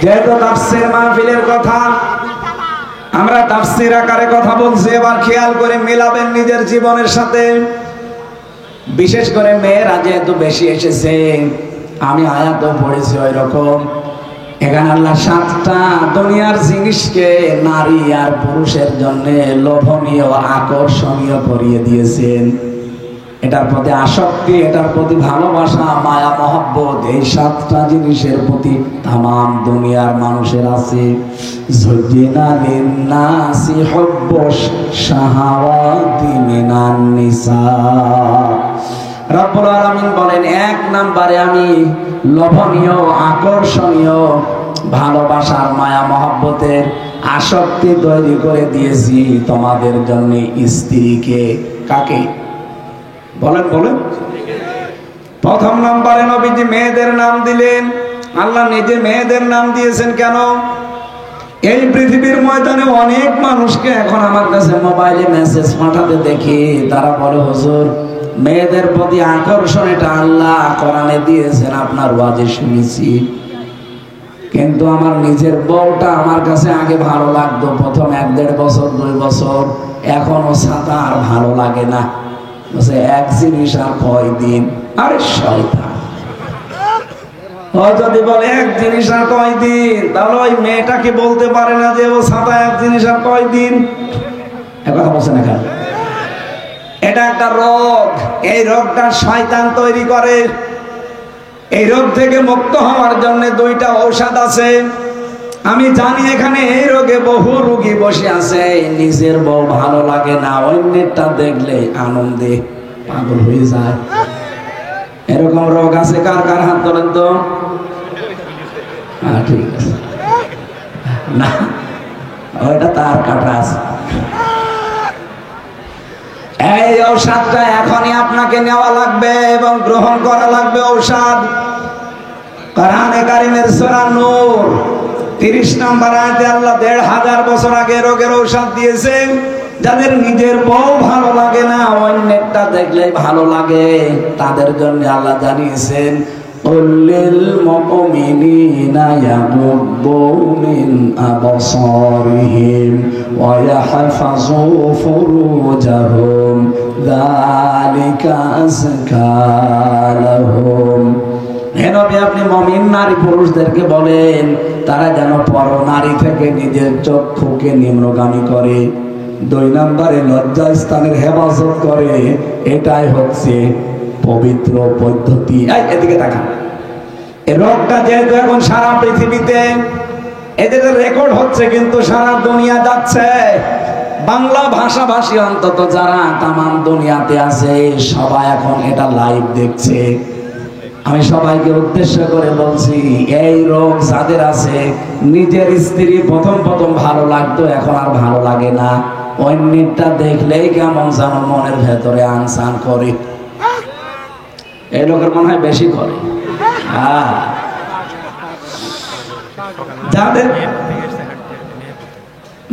যেহেতু তাফসীর মাহফিলের কথা, আমরা তাফসীর আকারে কথা বলছি, এবার খেয়াল করে মেলাবেন নিজের জীবনের সাথে। বিশেষ করে মেয়েরা যেহেতু বেশি এসেছে, আমি আয়াতও পড়েছি ওই রকম। এখানে আল্লাহ 7টা দুনিয়ার জিনিসকে নারী আর পুরুষের জন্য লোভনীয় আকর্ষণীয় করিয়ে দিয়েছেন। এটার প্রতি আসক্তি, এটার প্রতি ভালোবাসা, মায়া মহব্বত, এই 7টা জিনিসের প্রতি তামাম দুনিয়ার মানুষের আছে। যুযিনা লিন্নাসি হুব্বুশ শাহাওয়াতি মিনান নিসা। রব্বুল আলামিন বলেন, 1 নম্বরে আমি লোভনীয় আকর্ষণীয় ভালোবাসার মায়া মহব্বতের আসক্তি তৈরি করে দিয়েছি তোমাদের জন্য স্ত্রীকে। কাকে বলেন বলেন? প্রথম নম্বরে নবীজি মেয়েদের নাম দিলেন। আল্লাহ নিজে মেয়েদের নাম দিয়েছেন কেন? এই পৃথিবীর ময়দানে অনেক মানুষকে এখন আমার কাছে মোবাইলে মেসেজ পাঠাতে দেখি, তারা বলে হুজুর মেয়েদের প্রতি আকর্ষণ এটা আল্লাহ কোরআনে দিয়েছেন, আপনার ওয়াজে শুনেছি, কিন্তু আমার নিজের বউটা আমার কাছে আগে ভালো লাগতো প্রথম 1-1.5 বছর 2 বছর, এখনো সাথে আর ভালো লাগে না। বলছে এক জিনিস আর কয়দিন? আরে শয়তান, ও যদি বলে এক জিনিস আর কয়দিন, তাহলে ওই মেয়েটাকে বলতে পারে না যে ও সাদা এক জিনিস আর কয়দিন? কথা বলছে না কেন? এটা একটা রোগ, এই রোগটা শয়তান তৈরি করে। এই রোগ থেকে মুক্ত হওয়ার জন্য 2টা ঔষধ আছে। আমি জানি এখানে এই রোগে বহু রোগী বসে আছে, নিজের বউ ভালো লাগে না, অন্যেরটা দেখলে আনন্দে পাগল হয়ে যায়। এরকম রোগ আছে কার কার? হাত তোলেন তো। ঠিক আছে, না ওইটা তার কাটা আছে। এই ঔষধটা এখনই আপনাকে নেওয়া লাগবে এবং গ্রহণ করা লাগবে। ঔষধ কোরআনে কারীমের সূরা নূর 30 নম্বর আয়াতে আল্লাহ 1500 বছর আগে রোগের ঔষধ দিয়েছেন। যাদের নিজের বউ ভালো লাগে না, অন্যেরটা দেখলেই ভালো লাগে, তাদের জন্য আল্লাহ জানিয়েছেন উল্লিল মুমিনিনা ইয়াগুদ্দু মিন আবসারিহিম ওয়া ইয়াহফাযু ফুরুজাহুম যালিকা আযকা লাহুম। হে নবী, আপনি মুমিন নারী পুরুষদেরকে বলেন তারা যেন পর নারী থেকে নিজের চক্ষুকে নিম্নগামী করে। 2 নম্বরে লজ্জাস্থানের হেফাজত করে। এটাই হচ্ছে পবিত্র পদ্ধতি। এদিকে তাকান। এই রোগটা যেহেতু এখন সারা পৃথিবীতে এদের রেকর্ড হচ্ছে, কিন্তু সারা দুনিয়া যাচ্ছে। বাংলা ভাষাভাষী অন্তত যারা তামাম দুনিয়াতে আছে, সবাই এখন এটা লাইভ দেখছে। আমি সবাইকে উদ্দেশ্য করে বলছি, এই রোগ যাদের আছে, নিজের স্ত্রী প্রথম ভালো লাগতো, এখন আর ভালো লাগে না, অন্যটা দেখলেই কেমন যেন মনের ভেতরে আনসান করে। এই লোকের মনে হয় বেশি করে। যাদের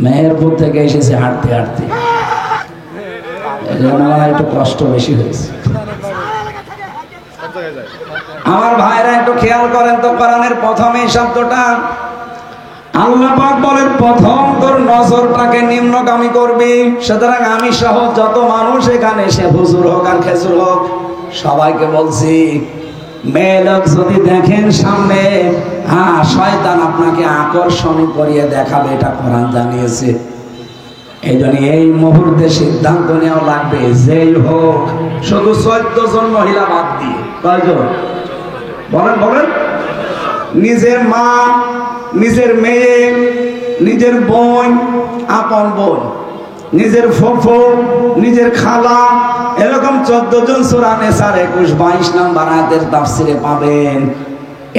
মেহেরপুর থেকে এসেছে হাঁটতে হাঁটতে, একটু কষ্ট বেশি হয়েছে। আমার ভাইরা একটু খেয়াল করেন তো, কোরআনের প্রথম এই শব্দটা আল্লাহ পাক বলেন প্রথম তোর নজরটাকে নিম্নগামী করবি। সুতরাং আমি সহ যত মানুষ এখানে, সে হুজুর হোক আর খেজুর হোক, সবাইকে বলছি, মেয়ে লোক যদি দেখেন সামনে, শয়তান আপনাকে আকর্ষণ করিয়ে দেখাবে, এটা কোরআন জানিয়েছে। এই জন্য এই মুহূর্তে সিদ্ধান্ত নেওয়া লাগবে, যেই হোক, শুধু 14 জন মহিলা বাদ দিয়ে। কয়জন? বলেন বলেন। নিজের মা, নিজের মেয়ে, নিজের বোন, আপন বোন, নিজের ফুফু, নিজের খালা, এরকম 14 জন সূরা নিসার 21-22 নম্বর আয়াতের তাফসিরে পাবেন।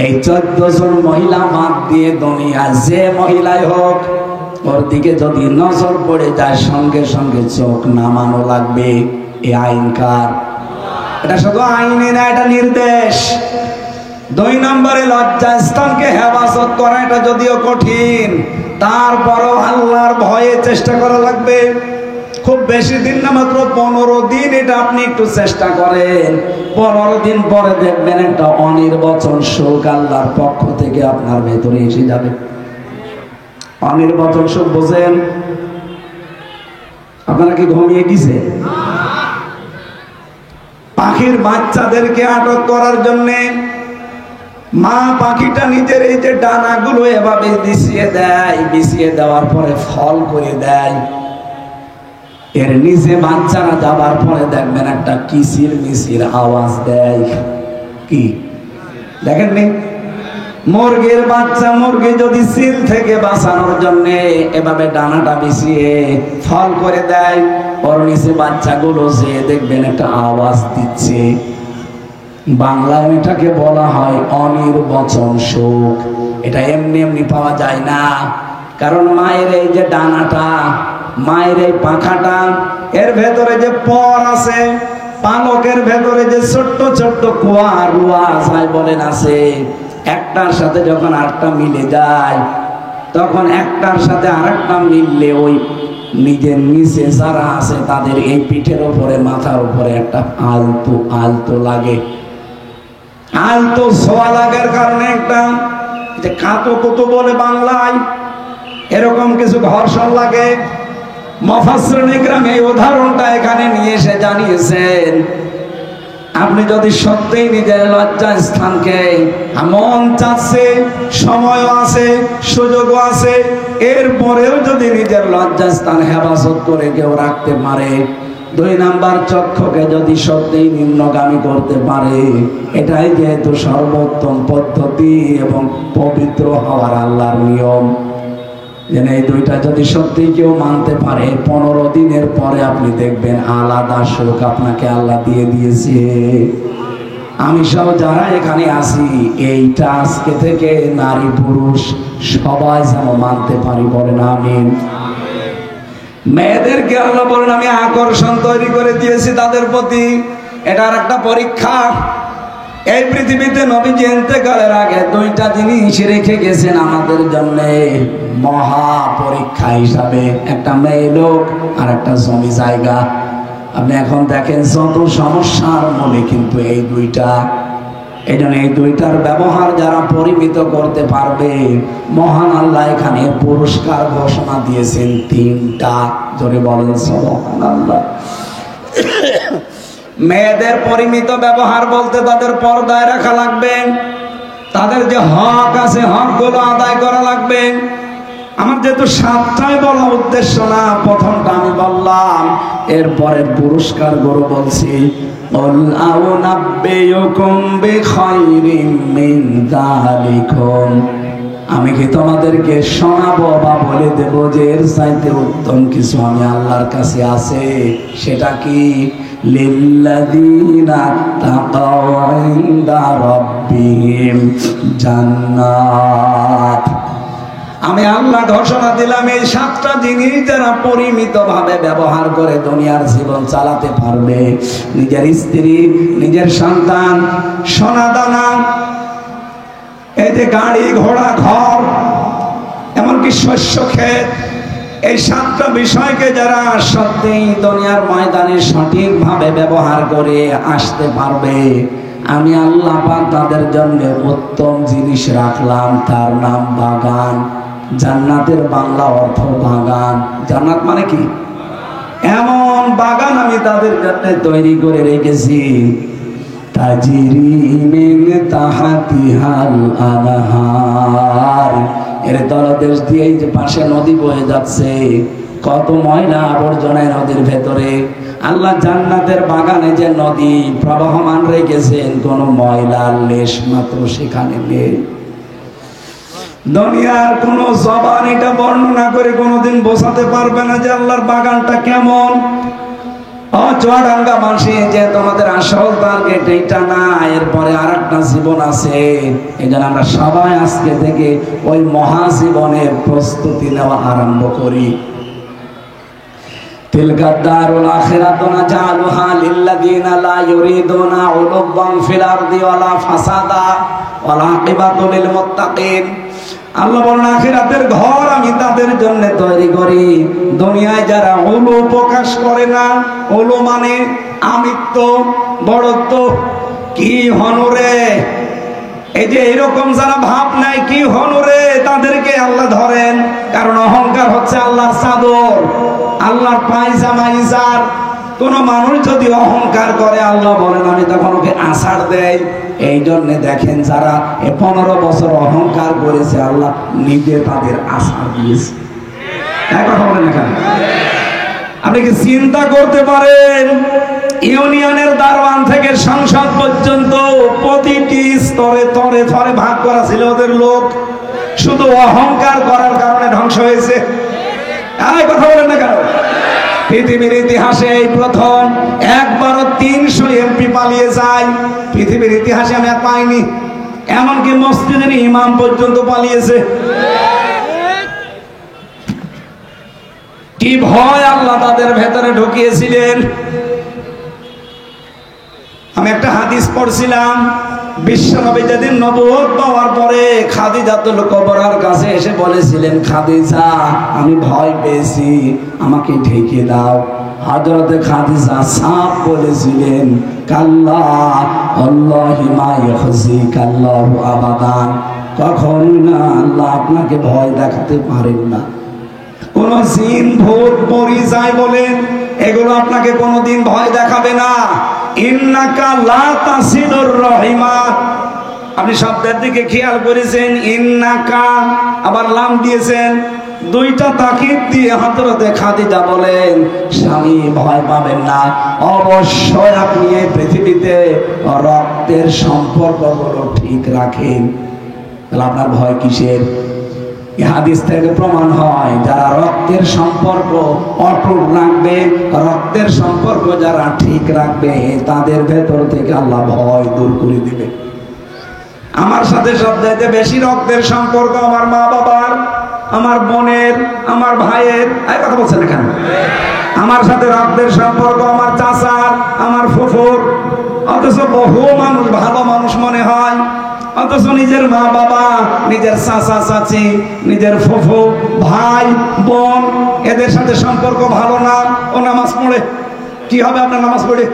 এই 14 জন মহিলা বাদ দিয়ে দুনিয়া যে মহিলাই হোক, ওর দিকে যদি নজর পড়ে যায়, সঙ্গে সঙ্গে চোখ নামানো লাগবে। এই আইন কার? এটা শুধু আইনে না, এটা নির্দেশ। 2 নম্বরে লজ্জাস্থানকে হেফাজত করা, এটা যদিও কঠিন, তারপরও আল্লাহর ভয়ে চেষ্টা করা লাগবে। খুব বেশি দিন না, মাত্র 15 দিন। এটা আপনি একটু চেষ্টা করেন, 15 দিন পরে দেখবেন একটা অনির্বচন সুখ আল্লাহর পক্ষ থেকে আপনার ভেতরে এসে যাবে। অনির্বচন সুখ বোঝেন? আপনারা কি ঘুমিয়ে গেছেন? পাখির বাচ্চাদেরকে আটক করার জন্য মা পাখিটা নিজের এই যে ডানাগুলো এভাবে বিছিয়ে দেয়, বিছিয়ে দেওয়ার পরে ফল করে দেয়। এর নিচে বাচ্চারা যাবার পরে দেখবেন একটা কিচির মিচির আওয়াজ দেয়। কি দেখেননি? মুরগির বাচ্চা, মুরগি যদি সিল থেকে বাঁচানোর জন্য এভাবে ডানাটা বিছিয়ে ফল করে দেয়, ওর নিচে বাচ্চাগুলো যে দেখবেন একটা আওয়াজ দিচ্ছে। বাংলায় এটাকে বলা হয় অনির্বচন সুখ। এটা এমনি এমনি পাওয়া যায় না, কারণ মায়ের এই যে ডানাটা, মায়ের এই পাখাটা, এর ভেতরে যে পর আছে, পালকের ভেতরে যে ছোট্ট ছোট্ট কুয়া রুয়া যাই বলেন আছে, একটার সাথে যখন আরেকটা মিলে যায়, তখন একটার সাথে আরেকটা মিললে ওই নিজের নিচে যারা আছে তাদের এই পিঠের উপরে, মাথার উপরে একটা আলতো আলতো লাগে। আলতো ছোঁয়া লাগার কারণে একটা যে কাতো কুতো বলে বাংলায়, এরকম কিছু ঘর্ষণ লাগে। মুফাসসিরিন ইকরাম এই উদাহরণটা এখানে নিয়ে এসে জানিয়েছেন, আপনি যদি সত্যিই নিজের লজ্জা স্থানকে, মন চাচ্ছে, সময়ও আছে, সুযোগও আছে, এরপরেও যদি নিজের লজ্জা স্থান হেফাজত করে কেউ রাখতে পারে, 2 নাম্বার চক্ষুকে যদি সত্যিই নিম্নগামী করতে পারে, এটাই যেহেতু সর্বোত্তম পদ্ধতি এবং পবিত্র হওয়ার আল্লাহর নিয়ম। যেন এই 2টা যদি সত্যি কেউ মানতে পারে, 15 দিনের পরে আপনি দেখবেন আলাদা সুখ আপনাকে আল্লাহ দিয়ে দিয়েছে। আমি সব যারা এখানে আছি, এইটা আজকে থেকে নারী পুরুষ সবাই যেন মানতে পারি, বলেন আমিন। মেয়েদেরকে আল্লাহ বলেন আমি আকর্ষণ তৈরি করে দিয়েছি তাদের প্রতি। এটার একটা পরীক্ষা। এই পৃথিবীতে নবীজি ইন্তেকালের আগে 2টা জিনিস রেখে গেছেন আমাদের জন্য মহা পরীক্ষা হিসাবে, একটা মেয়ে লোক আর একটা জমি জায়গা। আপনি এখন দেখেন যত সমস্যার মূলে কিন্তু এই 2টা। এই জন্য এই 2টার ব্যবহার যারা পরিমিত করতে পারবে, মহান আল্লাহ এখানে পুরস্কার ঘোষণা দিয়েছেন 3টা। জোরে বলেন সুবহানাল্লাহ। মেয়েদের পরিমিত ব্যবহার বলতে তাদের পর্দায় রাখা লাগবে, তাদের যে হক আছে হকগুলো আদায় করা লাগবে। আমার যেহেতু 7টাই বলা উদ্দেশ্য না, প্রথমটা আমি বললাম, এরপরের পুরস্কার গুলো বলছি। আমি কি তোমাদেরকে শোনাবো বা বলে দেব যে এর চাইতে উত্তম কিছু আমি আল্লাহর কাছে আছে? সেটা কি? লিল্লাযীনা তাকাউ ইনদা রাব্বিহিম জান্নাত। আমি আল্লাহ ঘোষণা দিলাম, এই 7টা জিনিস যারা পরিমিত ভাবে ব্যবহার করে দুনিয়ার জীবন চালাতে পারবে, নিজের স্ত্রী, নিজের সন্তান, সোনা দানা, এই যে গাড়ি ঘোড়া ঘর, এমনকি শস্য ক্ষেত, এই 7টা বিষয়কে যারা সত্যি দুনিয়ার ময়দানে সঠিকভাবে ব্যবহার করে আসতে পারবে, আমি আল্লাহ পাক তাদের জন্য উত্তম জিনিস রাখলাম, তার নাম বাগান। জান্নাতের বাংলা অর্থ বাগান। জান্নাত মানে কি? এমন বাগান আমি তাদের জন্য তৈরি করে রেখেছি, তাজরি মিন তাহতিহাল আনহার। এর তলদেশ দিয়ে যে পাশে নদী বয়ে যাচ্ছে, কত ময়লা আবর্জনায় নদীর ভেতরে। আল্লাহ জান্নাতের বাগানে যে নদী প্রবাহমান রেখেছেন, কোন ময়লার লেশ মাত্র সেখানে নেই। দুনিয়ার কোন জবান এটা বর্ণনা করে কোনোদিন বোঝাতে পারবে না যে আল্লাহর বাগানটা কেমন। চুয়াডাঙ্গা মাসে যে তোমাদের আসল টার্গেট এইটা না, এরপরে আরেকটা জীবন আছে। এই জন্য আমরা সবাই আজকে থেকে ওই মহাজীবনের প্রস্তুতি নেওয়া আরম্ভ করি। তিলকা দারুল আখিরাতু নাজআলুহা লিল্লাযীনা লা ইউরিদুনা উলুওয়ান ফিল আরদি ওয়ালা ফাসাদা ওয়াল আকিবাতু লিল মুত্তাকিন। আল্লাহ বলেন আখিরাতের ঘর আমি তাদের জন্য তৈরি করি। দুনিয়ায় যারা উলু প্রকাশ করে না, উলু মানে আমিত্ব, বড়ত্ব, কি হনুরে, এই যে এরকম যারা ভাব নাই কি হনুরে, তাদেরকে আল্লাহ ধরেন। কারণ অহংকার হচ্ছে আল্লাহর চাদর, আল্লাহর পায়জামা ইজার। কোন মানুষ যদি অহংকার করে আল্লাহ বলেন আমি তখন ওকে আছাড় দেয়। এই জন্য দেখেন যারা 15 বছর অহংকার করেছে আল্লাহ নিজে তাদের আছাড় দিয়েছে। এক কথা বলেন না কেন? আপনি কি চিন্তা করতে পারেন ইউনিয়নের দারওয়ান থেকে সংসদ পর্যন্ত প্রতিটি স্তরে তরে তরে ভাগ করা ছিল ওদের লোক, শুধু অহংকার করার কারণে ধ্বংস হয়েছে। এই কথা বলেন না কেন? পৃথিবীর ইতিহাসে এই প্রথম একবারও 300 এমপি পালিয়ে যায়। পৃথিবীর ইতিহাসে আমি আর পাইনি। এমনকি মসজিদের ইমাম পর্যন্ত পালিয়েছে। কি ভয় আল্লাহ তাদের ভেতরে ঢুকিয়েছিলেন। আমি একটা হাদিস পড়ছিলাম, বিশ্বনবী যেদিন নবুয়ত পাওয়ার পরে খাদিজাতুল কুবরার কাছে এসে বলেছিলেন, খাদিজা আমি ভয় পেয়েছি, আমাকে ঢেকে দাও। হযরতে খাদিজা সাফ বলেছিলেন, কাল্লা আল্লাহি মা ইয়াখজিকাল্লাহু আবাদান, কখনোই না, আল্লাহ আপনাকে ভয় দেখাতে পারেন না। কোন জিন ভূত পরি যাই বলেন, এগুলো আপনাকে কোনোদিন ভয় দেখাবে না। ইন্নাকা লা তাসিলুর রহিমা, আপনি শব্দের দিকে খেয়াল করেছেন, ইন্নাকা আবার লাম দিয়েছেন, দুইটা তাকিদ দিয়ে হযরতে খাদিজা বলেন স্বামী ভয় পাবেন না, অবশ্যই আপনি এই পৃথিবীতে রক্তের সম্পর্কগুলো ঠিক রাখেন। তাহলে আপনার ভয় কিসের? এই হাদিস থেকে প্রমাণ হয় যারা রক্তের সম্পর্ক অটুট রাখবে, রক্তের সম্পর্ক যারা ঠিক রাখবে, তাদের ভেতর থেকে আল্লাহ ভয় দূর করে দিবে। আমার সাথে সবচাইতে বেশি রক্তের সম্পর্ক আমার মা বাবার, আমার বোনের, আমার ভাইয়ের। এই কথা বলছেন এখানে? আমার সাথে রক্তের সম্পর্ক আমার চাচার, আমার ফুফুর। অথচ বহু মানুষ ভালো মানুষ মনে হয়, অথচ নিজের মা বাবা, নিজের চাচা চাচি, নিজের ফুফু, ভাই বোন, এদের সাথে সম্পর্ক ভালো না। ও নামাজ পড়ে, কি হবে আপনার নামাজ পড়ে?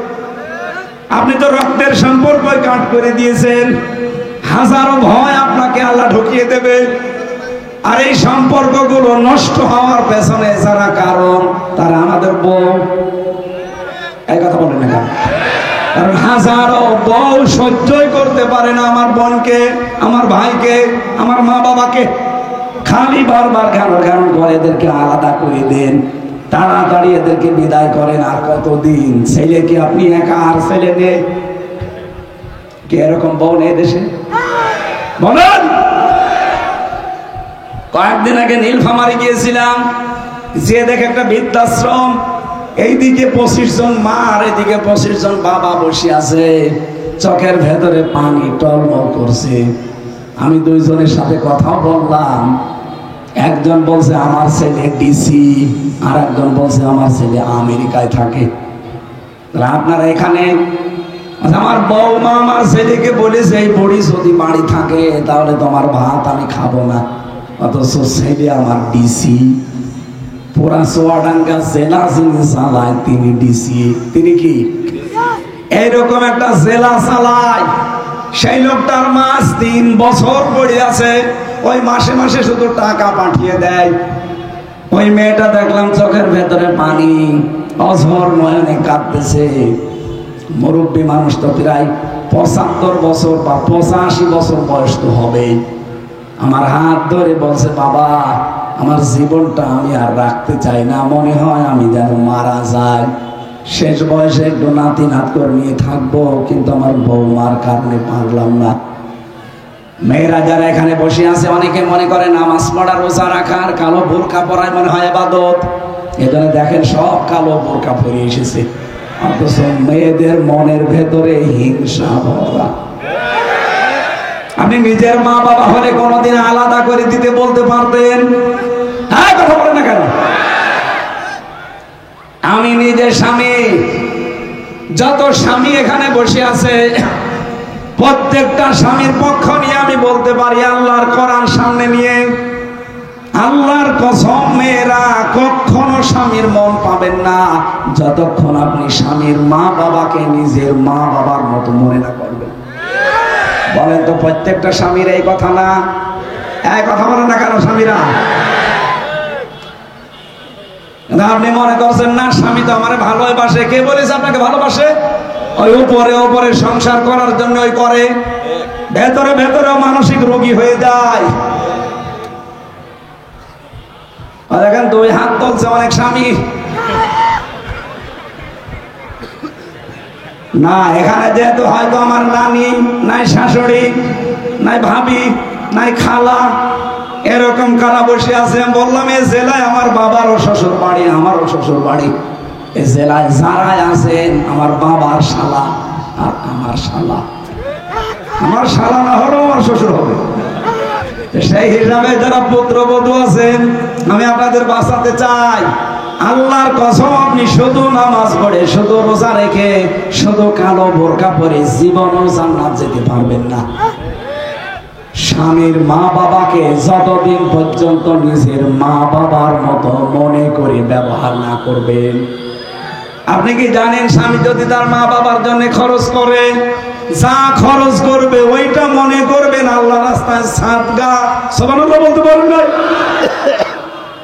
আপনি তো রক্তের সম্পর্কই কাট করে দিয়েছেন। হাজারো ভয় আপনাকে আল্লাহ ঢুকিয়ে দেবে। আর এই সম্পর্কগুলো নষ্ট হওয়ার পেছনে যারা কারণ, তারা আমাদের বউ। এই কথা বলেন না কেন? কারণ হাজারো বউ সহ্যই করতে পারে না আমার বোনকে, আমার ভাইকে, আমার মা বাবাকে। খালি বারবার গান করে এদেরকে আলাদা করে দেন, তাড়াতাড়ি এদেরকে বিদায় করেন। আর কতদিন? ছেলেকে আপনি একা, আর ছেলে নেই। কে এরকম বউ নেই দেশে? বলেন। কয়েকদিন আগে নীলফামারী গিয়েছিলাম, যে দেখে একটা বৃদ্ধাশ্রম, এইদিকে 25 জন মা আর এদিকে 25 জন বাবা বসে আছে, চোখের ভেতরে পানি টলমল করছে। আমি দুইজনের সাথে কথা বললাম, একজন বলছে আমার ছেলে ডিসি, আর একজন বলছে আমার ছেলে আমেরিকায় থাকে। আপনারা এখানে, আমার বউমা আমার ছেলেকে বলেছে এই বুড়ি যদি বাড়ি থাকে তাহলে তোমার ভাত আমি খাবো না। অথচ ছেলে আমার ডিসি, পুরা চুয়াডাঙ্গা জেলা যিনি চালায় তিনি ডিসি। তিনি কি এইরকম একটা জেলা চালায়? সেই লোকটার মাস 3 বছর পড়ে আছে, ওই মাসে মাসে শুধু টাকা পাঠিয়ে দেয়। ওই মেয়েটা দেখলাম চোখের ভেতরে পানি, অঝর নয়নে কাঁদতেছে। মুরব্বী মানুষ তো প্রায় 75 বছর বা 85 বছর বয়স তো হবে। আমার হাত ধরে বলছে, বাবা আমার জীবনটা আমি আর রাখতে চাই না, মনে হয় আমি যেন মারা যাই। শেষ বয়সে একটু নাতি নাতকর নিয়ে থাকবো, কিন্তু আমার বৌমার কারণে পারলাম না। মেয়েরা যারা এখানে বসে আছে, অনেকে মনে করে নামাজ পড়া, রোজা রাখার, কালো বোরকা পরায় মনে হয় ইবাদত। এজন্য দেখেন সব কালো বোরকা পরে এসেছে, অথচ মেয়েদের মনের ভেতরে হিংসা ভরা। আপনি নিজের মা বাবা হলে কোনোদিন আলাদা করে দিতে বলতে পারতেন? হ্যাঁ, কথা বলেন না কেন? আমি নিজের স্বামী, যত স্বামী এখানে বসে আছে প্রত্যেকটা স্বামীর পক্ষ নিয়ে আমি বলতে পারি, আল্লাহর কোরআন সামনে নিয়ে, আল্লাহর কসম, মেয়েরা কখনো স্বামীর মন পাবেন না যতক্ষণ আপনি স্বামীর মা বাবাকে নিজের মা বাবার মতো মনে না করবেন। বলেন তো প্রত্যেকটা স্বামীর এই কথা না? এই কথা বলেন না কেন স্বামীরা? আপনি মনে করছেন না স্বামী তো আমার ভালোবাসে। কে বলেছে আপনাকে ভালোবাসে? ওই উপরে উপরে সংসার করার জন্য ওই করে, ভেতরে ভেতরে মানসিক রোগী হয়ে যায়। দেখেন 2 হাত তুলছে অনেক স্বামী। না, এখানে যেহেতু হয়তো আমার নানি নাই, শাশুড়ি নাই, ভাবি নাই, খালা, এরকম কারা বসে আছে। বললাম এই জেলায় আমার বাবারও শ্বশুর বাড়ি, আমারও শ্বশুর বাড়ি। এই জেলায় যারাই আছেন আমার বাবার শালা আর আমার শালা, আমার শালা না হলেও আমার শ্বশুর হবে। সেই হিসাবে যারা পুত্রবধূ আছেন, আমি আপনাদের বাঁচাতে চাই। আল্লাহর কসম, আপনি শুধু নামাজ পড়ে, শুধু রোজা রেখে, শুধু কালো বোরকা পরে জীবনও জান্নাত যেতে পারবেন না। স্বামীর মা বাবাকে যতদিন পর্যন্ত নিজের মা বাবার মতো মনে করে ব্যবহার না করবেন। আপনি কি জানেন, স্বামী যদি তার মা বাবার জন্য খরচ করে, যা খরচ করবে ওইটা মনে করবেন আল্লাহ রাস্তায় সাদগা। সুবহানাল্লাহ বলতে পারেন না?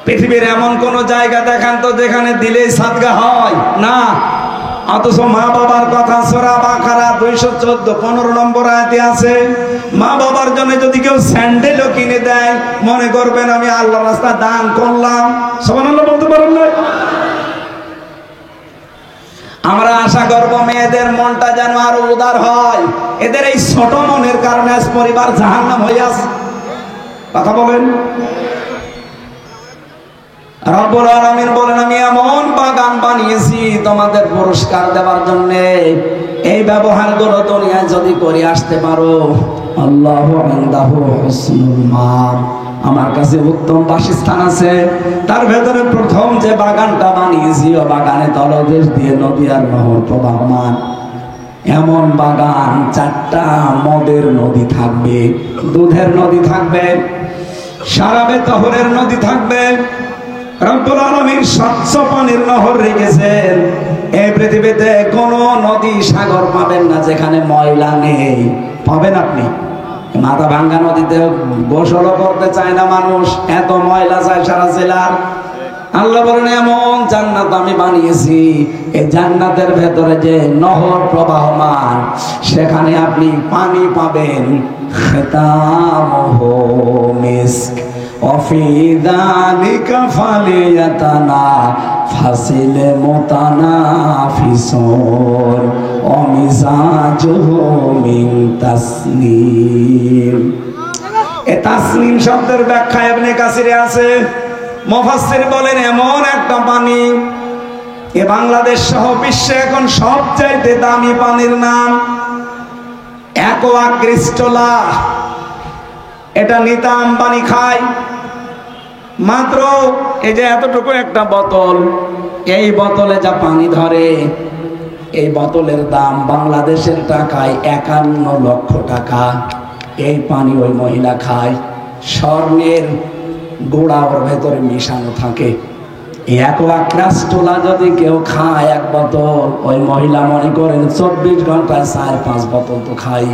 পৃথিবীর এমন কোন জায়গা দেখান তো যেখানে দিলেই সাদগা হয় না। অথচ মা বাবার কথা সূরা বাকারা 214 15 নম্বর আয়াতে আছে, মা বাবার জন্য যদি কেউ স্যান্ডেলও কিনে দেয় মনে করবেন আমি আল্লাহ রাস্তায় দান করলাম। সুবহানাল্লাহ বলতে পারেন না? আমরা আশা করব মেয়েদের মনটা যেন আরো উদার হয়। এদের এই ছোট মনের কারণে আজ পরিবার জাহান্নাম হয়ে আছে। কথা বলেন। রব্বুল আলামিন বলেন, আমি এমন বাগান বানিয়েছি তোমাদের পুরস্কার দেওয়ার জন্য। এই ব্যবহারগুলো দুনিয়ায় যদি করে আসতে পারো, আল্লাহু ইনদাহু হুসনুল মাআব, আমার কাছে উত্তম বাসস্থান আছে। তার ভেতরে প্রথম যে বাগানটা বানিয়েছি, ও বাগানে তলদেশ দিয়ে নদী আর নহর প্রবাহমান। এমন বাগান, 4টা মদের নদী থাকবে, দুধের নদী থাকবে, শারাবে তহরের নদী থাকবে। রব্বুল আলামিন স্বচ্ছ পানির নহর রেখেছেন। এই পৃথিবীতে কোনো নদী সাগর পাবেন না যেখানে ময়লা নেই। পাবেন আপনি? মাথা ভাঙ্গা নদীতে গোসল করতে চায় না মানুষ, এত ময়লা যায় সারা জেলার। আল্লাহ বলেন, এমন জান্নাত আমি বানিয়েছি, এই জান্নাতের ভেতরে যে নহর প্রবাহমান, সেখানে আপনি পানি পাবেন। খিতামুহু মিস্ক ওয়াফি যালিকা ফালিয়াতানাফাসিল মুতানাফিসুন ওয়া মিজাজুহু মিন তাসনিম। এই তাসনিম শব্দের ব্যাখ্যা ইবনে কাসিরে আছে। মুফাসসির বলেন, এমন একটা পানি, এ বাংলাদেশ সহ বিশ্বে এখন সবচাইতে দামি পানির নাম অ্যাকোয়া ক্রিস্টালা। এটা নিতা আম্বানি খায়। মাত্র এই যে এতটুকু একটা বোতল, এই বোতলে যা পানি ধরে, এই বোতলের দাম বাংলাদেশের টাকায় 51 লক্ষ টাকা। এই পানি ওই মহিলা খায়। স্বর্ণের গোড়া ওর ভেতরে মিশানো থাকে। অ্যাকোয়া ক্রিস্টালা যদি কেউ খায় এক বোতল, ওই মহিলা মনে করেন 24 ঘন্টায় 4-5 বোতল তো খায়।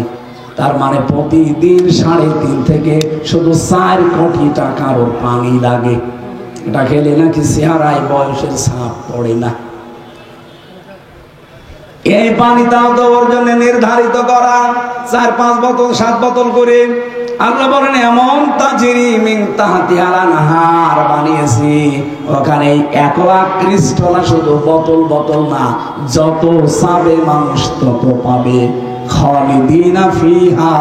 তার মানে প্রতিদিন 3.5 থেকে শুধু 4 কোটি টাকার পানি লাগে। এটা খেলে নাকি চেহারায় বয়সের ছাপ পড়ে না। এই পানিটাও তো ওর জন্য নির্ধারিত করা 4-5 বোতল 7 বোতল করে। আল্লাহ বলেন, এমন তাজরি মিন তাহতিহাল আনহার বানিয়েছি, ওখানে অ্যাকোয়া ক্রিস্টালা শুধু বোতল বোতল না, যত চাবে মানুষ তত পাবে। খালিদিনা ফিহা,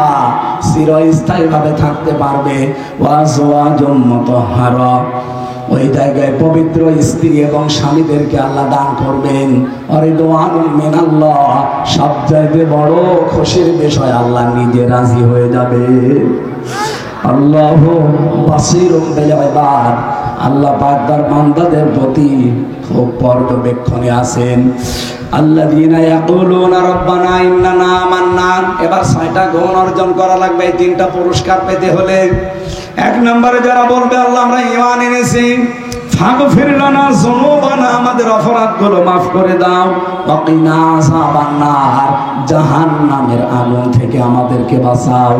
চিরস্থায়ীভাবে থাকতে পারবে। ওয়াজওয়াজুম মুতাহহারা, ওই জায়গায় পবিত্র স্ত্রী এবং স্বামীদেরকে আল্লাহ দান করবেন। রিদওয়ানুম মিনাল্লাহ, সবচাইতে বড় খুশির বিষয়, আল্লাহ নিজে রাজি হয়ে যাবে। আল্লাহু বাসীরুম বিল ইবাদ, আল্লাহ পাক তার বান্দাদের প্রতি খুব পর্যবেক্ষণে আছেন। আল্লাযীনা ইয়াকুলুনা রাব্বানা ইন্নানা আমান্না। এবার 6টা গুণ অর্জন করা লাগবে এই 3টা পুরস্কার পেতে হলে। 1 নম্বরে যারা বলবে আল্লাহ আমরা ঈমান এনেছি, ফাগফির লানা যুনুবানা, আমাদের অপরাধগুলো maaf করে দাও, ওয়াকিনা আযাবান নার, জাহান্নামের আগুন থেকে আমাদেরকে বাঁচাও।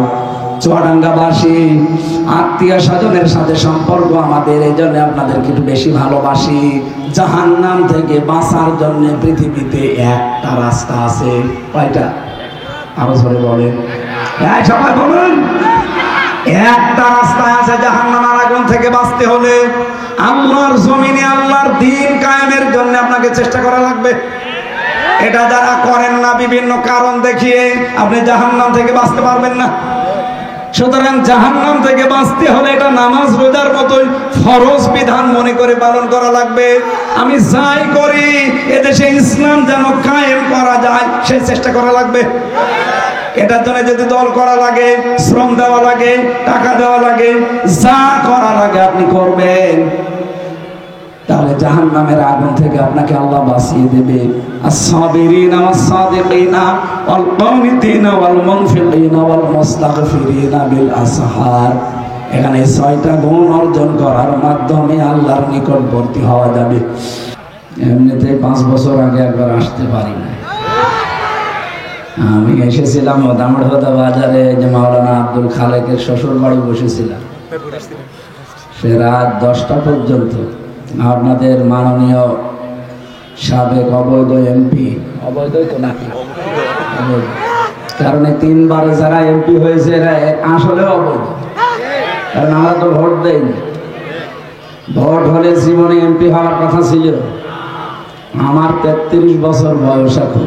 চুয়াডাঙ্গাবাসী আত্মীয় স্বজনের সাথে সম্পর্ক আমাদের, এই জন্য আপনাদেরকে একটু বেশি ভালোবাসি। জাহান্নাম থেকে বাঁচার জন্য পৃথিবীতে একটা রাস্তা আছে। কয়টা? আরো জোরে বলেন, সবাই বলুন। একটা রাস্তা আছে জাহান্নামের আগুন থেকে বাঁচতে হলে। আল্লাহর জমিনে আল্লাহর দ্বীন কায়েমের জন্য আপনাকে চেষ্টা করা লাগবে। এটা যারা করেন না বিভিন্ন কারণ দেখিয়ে আপনি জাহান্নাম থেকে বাঁচতে পারবেন না। সুতরাং জাহান্নাম থেকে বাঁচতে হলে এটা নামাজ রোজার মতোই ফরজ বিধান মনে করে পালন করা লাগবে। আমি যাই করি এদেশে ইসলাম যেন কায়েম করা যায় সেই চেষ্টা করা লাগবে। এটার জন্য যদি দল করা লাগে, শ্রম দেওয়া লাগে, টাকা দেওয়া লাগে, যা করা লাগে আপনি করবেন, তাহলে জাহান্নামের আগুন থেকে আপনাকে আল্লাহ বাঁচিয়ে দেবে। আস-সাবিরিনা ওয়াস-সাদিকিনা ওয়াল কানিতিনা ওয়াল মুনফিকিনা ওয়াল মুস্তাগফিরিনা বিল আসহার। এখানে 6টা গুণ অর্জন করার মাধ্যমে আল্লাহর নিকটবর্তী হওয়া যাবে। এমনিতে 5 বছর আগে একবার আসতে পারি না। আমি এসেছিলাম দামড়হদা বাজারে, যে মাওলানা আব্দুল খালেকের শ্বশুর বাড়ি বসেছিলাম। সে রাত 10টা পর্যন্ত আপনাদের মাননীয় সাবেক অবৈধ এমপি, অবৈধই তো নাকি, কারণ 3বার যারা এমপি হয়েছে এরা আসলে অবৈধ, কারণ আমরা তো ভোট দেইনি। ভোট হলে জীবনে এমপি হওয়ার কথা ছিল। আমার 33 বছর বয়স এখন।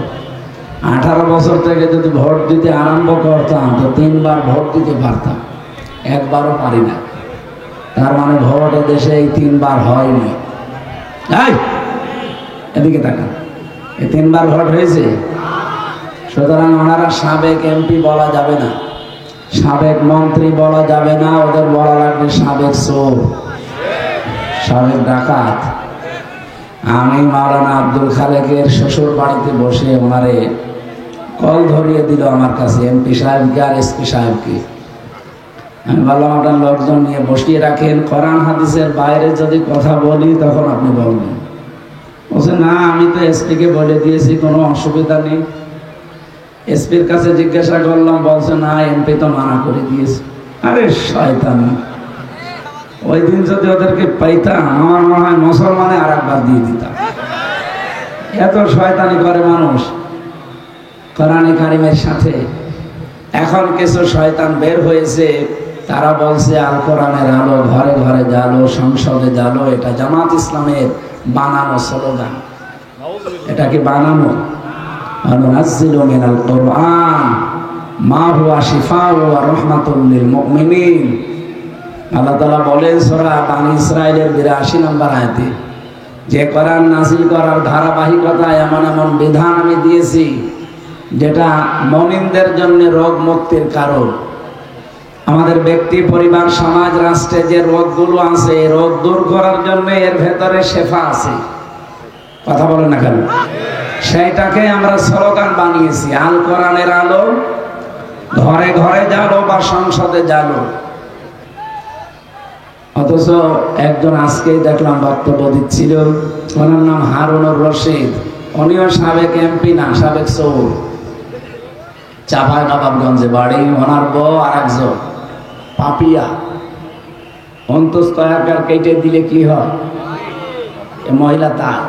18 বছর থেকে যদি ভোট দিতে আরম্ভ করতাম তো 3বার ভোট দিতে পারতাম, একবারও পারি না। তার মানে ভোট দেশে এই 3বার হয়নি। এদিকে তাকান, এই 3বার ভোট হয়েছে। সুতরাং ওনারা সাবেক এমপি বলা যাবে না, সাবেক মন্ত্রী বলা যাবে না, ওদের বলা লাগবে সাবেক চোর, সাবেক ডাকাত। আমি মাওলানা আব্দুল খালেকের শ্বশুর বাড়িতে বসে ওনারে কল ধরিয়ে দিল আমার কাছে, এমপি সাহেবকে আর এসপি সাহেবকে। আমি বললাম আপনার লোকজন নিয়ে বসিয়ে রাখেন, কোরআন হাদিসের বাইরে যদি কথা বলি তখন আপনি বলবেন। বলছে না, আমি তো এসপিকে বলে দিয়েছি, কোনো অসুবিধা নেই। এসপির কাছে জিজ্ঞাসা করলাম, বলছে না এমপি তো মানা করে দিয়েছে। আরে শয়তান, ওই দিন যদি ওদেরকে পাইতাম আমার মনে হয় মুসলমানে আর একবার দিয়ে দিতাম। এত শয়তানি করে মানুষ কোরআনে কারিমের সাথে। এখন কিছু শয়তান বের হয়েছে, তারা বলছে আল কোরআনের আলো ঘরে ঘরে জ্বালো, সংসদে জ্বালো। এটা জামাত ইসলামের বানানো স্লোগান। এটা কি বানানো? নুনাজ্জিলু মিনাল কুরআন মা হুয়া শিফাউ ওয়া রাহমাতুল লিল মুমিনিন। আল্লাহ তাআলা বলেন সূরা বানী ইসরাঈলের 82 নম্বর আয়াতে, যে কোরআন নাযিল করার ধারাবাহিকতায় এমন এমন বিধান আমি দিয়েছি যেটা মুমিনদের জন্য রোগ মুক্তির কারণ। আমাদের ব্যক্তি, পরিবার, সমাজ, রাষ্ট্রে যে রোগগুলো আছে, রোগ দূর করার জন্য এর ভেতরে শেফা আছে। কথা বলেন না কেন? সেইটাকে আমরা স্লোগান বানিয়েছি, আল কোরআনের আলো ঘরে ঘরে জ্বালো বা সংসদে জ্বালো। অথচ একজন আজকেই দেখলাম বক্তব্য দিচ্ছিল, ওনার নাম হারুনুর রশিদ। উনিও সাবেক এমপি না, সাবেক চোর। চাপাই নবাবগঞ্জে বাড়ি। ওনার বউ আর একজন পাপিয়া। অন্তস্থ একার কেটে দিলে কি হয়? মহিলা তার।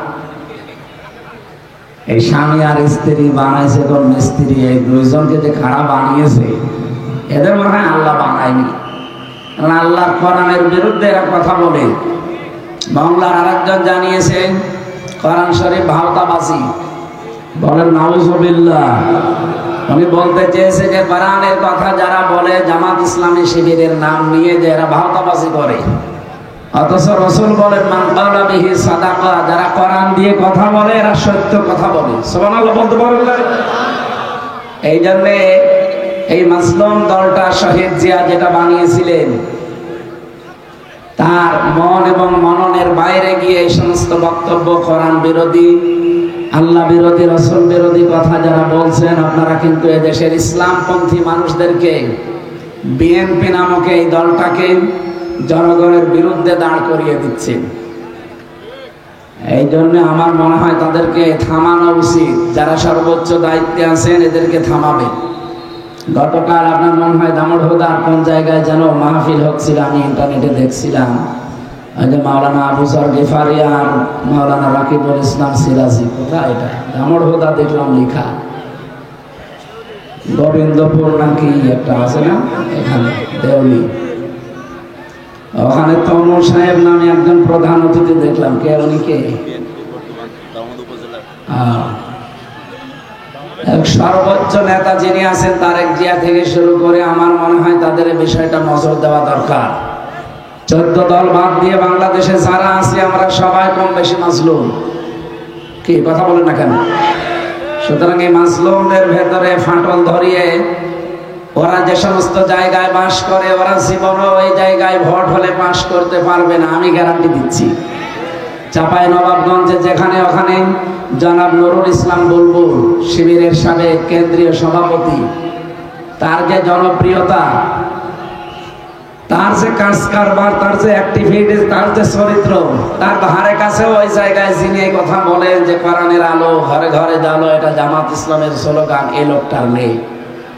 এই স্বামী আর স্ত্রী বানাইছে কোন মিস্ত্রি, এই দুইজনকে যে খাড়া বানিয়েছে এদের মনে হয় আল্লাহ বানায়নি। আল্লাহর কোরআনের বিরুদ্ধে এরা কথা বলে। বাংলার আরেকজন জানিয়েছেন কোরআন শরীফ ভাওতাবাজি। বলেন নাউজুবিল্লাহ। উনি বলতে চেয়েছে যে কোরআনের কথা যারা বলে জামাত ইসলামী শিবিরের নাম নিয়ে যে এরা ভাওতাবাজি করে, অথচ রাসূল বলেন মান ক্বালা বিহি সাদাকা, যারা কোরআন দিয়ে কথা বলে এরা সত্য কথা বলে। সুবহানাল্লাহ বলতে পারেন না? এই জন্য এই মাসলুম দলটা শহীদ জিয়া যেটা বানিয়েছিলেন, তার মন এবং মননের বাইরে গিয়ে এই সমস্ত বক্তব্য, কোরআন বিরোধী, আল্লাহ বিরোধী, রাসূল বিরোধী কথা যারা বলছেন, আপনারা কিন্তু এদেশের ইসলামপন্থী মানুষদেরকে, বিএনপি নামক এই দলটাকে জনগণের বিরুদ্ধে দাঁড় করিয়ে দিচ্ছেন। এই জন্য আমার মনে হয় তাদেরকে থামানো উচিত। যারা সর্বোচ্চ দায়িত্বে আছেন এদেরকে থামাবে। গতকাল আপনার মনে হয় দামোদরদার কোন জায়গায় যেন মাহফিল হচ্ছিল, আমি ইন্টারনেটে দেখছিলাম। ওই যে মাওলানা আবু যর গিফারি আর মাওলানা রাকিবুল ইসলাম সিরাজি, কোথায় এটা? দামোদরদা দেখলাম লেখা, গোবিন্দপুর নাকি একটা আছে না এখানে, দেওলি। ওখানে তমর সাহেব নামে একজন প্রধান অতিথি দেখলাম। কে উনি? কে? সর্বোচ্চ নেতা যিনি আছেন তারেক জিয়া থেকে শুরু করে আমার মনে হয় তাদের বিষয়টা নজর দেওয়া দরকার। 14 দল বাদ দিয়ে বাংলাদেশে যারা আছে আমরা সবাই কম বেশি মাজলুম। কি কথা বলেন না কেন? সুতরাং এই মাজলুমদের ভেতরে ফাটল ধরিয়ে ওরা যে সমস্ত জায়গায় বাস করে, ওরা জীবনও ওই জায়গায় ভোট হলে পাস করতে পারবে না, আমি গ্যারান্টি দিচ্ছি। চাঁপাই নবাবগঞ্জে যেখানে ওখানে জনাব নুরুল ইসলাম বুলবুল, শিবিরের সাবেক কেন্দ্রীয় সভাপতি, তার যে জনপ্রিয়তা, তার যে কাজ কারবার, তার যে অ্যাক্টিভিটিস, তার যে চরিত্র, তার ধারে কাছেও ওই জায়গায় যিনি এই কথা বলেন যে কোরআনের আলো ঘরে ঘরে জ্বালো, এটা জামাত ইসলামের স্লোগান, এই লোকটার নেই।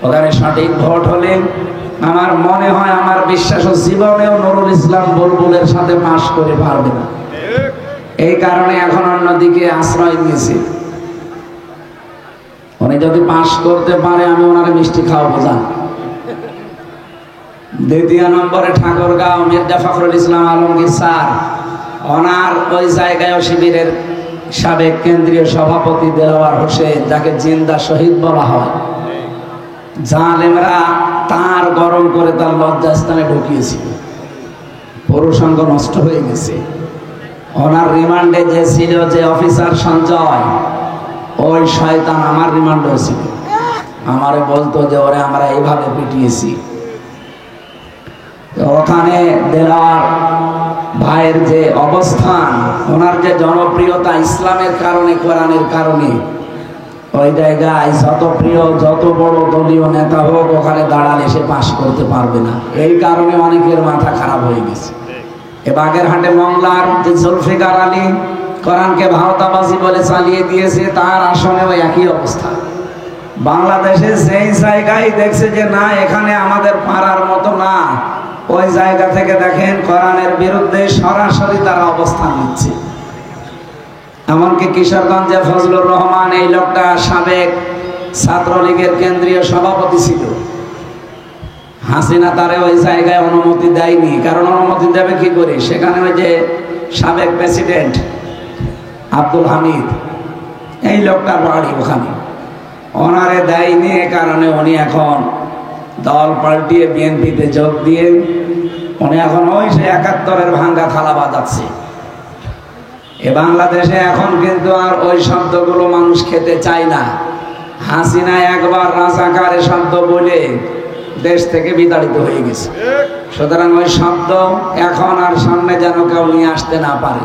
ওখানে সঠিক ভোট হলে আমার মনে হয়, আমার বিশ্বাস, জীবনেও নুরুল ইসলাম বুলবুলের সাথে পাশ করে পারবে না। এই কারণে এখন অন্যদিকে আশ্রয় নিয়েছে। উনি যদি পাশ করতে পারে আমি ওনার মিষ্টি খাওয়াবো। যান। দ্বিতীয় নম্বরে ঠাকুরগাঁও মির্জা ফখরুল ইসলাম আলমগীর স্যার, ওনার ওই জায়গায় শিবিরের সাবেক কেন্দ্রীয় সভাপতি দেওয়ার হোসেন, যাকে জিন্দা শহীদ বলা হয়, জালেমরা তার গরম করে তার লজ্জাস্থানে ঢুকিয়েছিল। পুরুষাঙ্গ নষ্ট হয়ে গেছে। ওনার রিমান্ডে যে ছিল যে অফিসার সঞ্জয়, ওই শয়তান আমার রিমান্ডেও ছিল। আমারে বলতো যে ওরে আমরা এইভাবে পিটিয়েছি। ওখানে দেলাওয়ার ভাইয়ের যে অবস্থান, ওনার যে জনপ্রিয়তা ইসলামের কারণে, কোরআনের কারণে, ওই জায়গায় যত প্রিয়, যত বড় দলীয় নেতা হোক, ওখানে দাঁড়ালে সে পাশ করতে পারবে না। এই কারণে অনেকের মাথা খারাপ হয়ে গেছে। এ বাগেরহাটে মংলার যে জুলফিকার আলী কোরআনকে ভাওতাবাজি বলে চালিয়ে দিয়েছে, তার আসনেও একই অবস্থা। বাংলাদেশে যেই জায়গায় দেখছে যে না এখানে আমাদের পারার মতো না, ওই জায়গা থেকে দেখেন কোরআনের বিরুদ্ধে সরাসরি তারা অবস্থান নিচ্ছে। এমনকি কিশোরগঞ্জে ফজলুর রহমান, এই লোকটা সাবেক ছাত্রলীগের কেন্দ্রীয় সভাপতি ছিল। হাসিনা তারে ওই জায়গায় অনুমতি দেয়নি, কারণ অনুমতি দেবে কি করে? সেখানে ওই যে সাবেক প্রেসিডেন্ট আব্দুল হামিদ, এই লোকটার বাড়ি ওখানে, ওনারে দেয়নি। কারণে উনি এখন দল পাল্টিয়ে বিএনপিতে যোগ দিয়ে উনি এখন ওই সে 71-এর ভাঙ্গা থালা বাজাচ্ছে। এ বাংলাদেশে এখন কিন্তু আর ওই শব্দগুলো মানুষ খেতে চায় না। হাসিনা একবার রাজাকারের শব্দ বলে দেশ থেকে বিতাড়িত হয়ে গেছে। সুতরাং ওই শব্দ এখন আর সামনে যেন কেউ নিয়ে আসতে না পারে।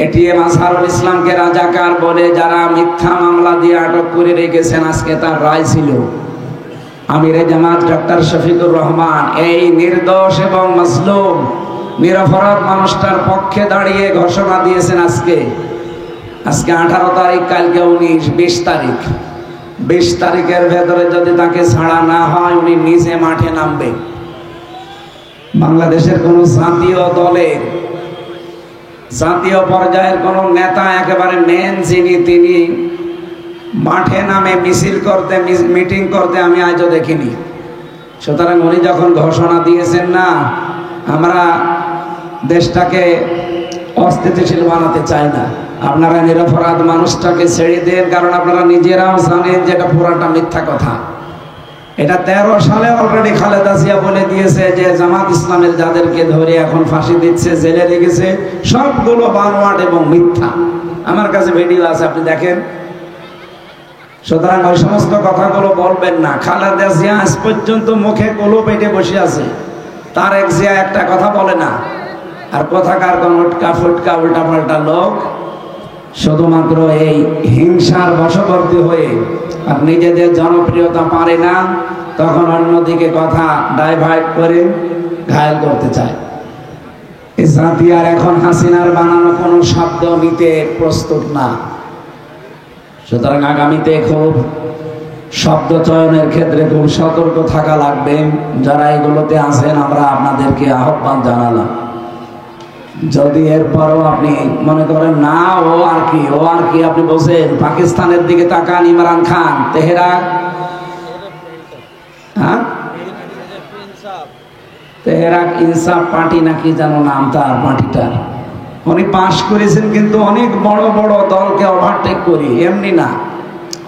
এটিএম আজহারুল ইসলামকে রাজাকার বলে যারা মিথ্যা মামলা দিয়ে আটক করে রেখেছেন, আজকে তার রায় ছিল। আমিরে জামাত ডক্টর শফিকুর রহমান এই নির্দোষ এবং মাজলুম নিরপরাধ মানুষটার পক্ষে দাঁড়িয়ে ঘোষণা দিয়েছেন। আজকে 18 তারিখ, কালকে 19, 20 তারিখ। 20 তারিখের ভেতরে যদি তাকে ছাড়া না হয়, উনি নিজে মাঠে নামবে। বাংলাদেশের কোন জাতীয় দলের, জাতীয় পর্যায়ের কোন নেতা একেবারে মেন যিনি, তিনি মাঠে নামে মিছিল করতে, মিটিং করতে আমি আজও দেখিনি। সুতরাং উনি যখন ঘোষণা দিয়েছেন না আমরা দেশটাকে অস্থিতিশীল বানাতে চাই না, আপনারা নিরপরাধ মানুষটাকে ছেড়ে দেন, কারণ আপনারা নিজেরাও জানেন যে এটা পুরাটা মিথ্যা কথা। এটা 13 সালে অলরেডি খালেদা জিয়া বলে দিয়েছে যে জামাত ইসলামের যাদেরকে ধরে এখন ফাঁসি দিচ্ছে, জেলে রেখেছে, সবগুলো বানোয়াট এবং মিথ্যা। আমার কাছে ভিডিও আছে, আপনি দেখেন। সুতরাং ওই সমস্ত কথাগুলো বলবেন না। খালেদা জিয়া আজ পর্যন্ত মুখে কলু পেটে বসে আছে, তারেক জিয়া একটা কথা বলে না, আর কোথাকার গটকা ফুটকা উল্টা পাল্টা লোক শুধুমাত্র এই হিংসার বশবর্তী হয়ে আর নিজেদের জনপ্রিয়তা পারে না, তখন অন্যদিকে কথা ডাইভার্ট করে ঘায়েল করতে চায়। এই জাতি আর এখন হাসিনার বানানো কোনো শব্দ নিতে প্রস্তুত না। সুতরাং আগামীতে খুব শব্দ চয়নের ক্ষেত্রে খুব সতর্ক থাকা লাগবে। যারা এগুলোতে আছেন আমরা আপনাদেরকে আহ্বান জানালাম। যদি এরপরও আপনি মনে করেন না ও আর কি আপনি বলছেন, পাকিস্তানের দিকে তাকান, ইমরান খান তেহরান, হ্যাঁ তেহরাক ইনসাফ পার্টি নাকি যেন নাম তার পার্টিটার, উনি পাশ করেছেন কিন্তু অনেক বড় বড় দলকে ওভারটেক করি, এমনি না।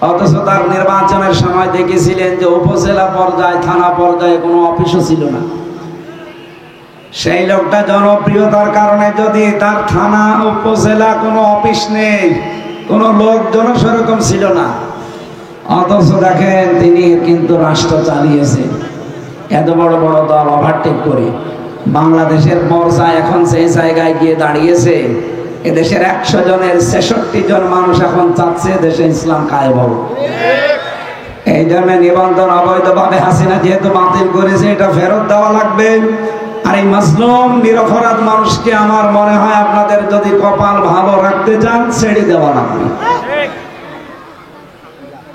অথচ তার নির্বাচনের সময় দেখেছিলেন যে উপজেলা পর্যায়ে থানা পর্যায়ে কোনো অফিসও ছিল না। সেই লোকটা জনপ্রিয়তার কারণে যদি তার থানা উপজেলা কোনো অফিস নেই, কোনো লোকজন সেরকম ছিল না, অথচ দেখেন তিনি কিন্তু রাষ্ট্র চালিয়েছেন এত বড় বড় দল ওভারটেক করে। বাংলাদেশের পর্যায়ে এখন সেই জায়গায় গিয়ে দাঁড়িয়েছে, এদেশের 100 জনের 66 জন মানুষ এখন চাচ্ছে দেশে ইসলাম কায়েম হোক। এই জন্য নিবন্ধন অবৈধভাবে হাসিনা যেহেতু বাতিল করেছে, এটা ফেরত দেওয়া লাগবে। আর এই মাসলুম নিরপরাধ মানুষকে আমার মনে হয় আপনাদের যদি কপাল ভালো রাখতে চান ছেড়ে দেওয়া লাগবে।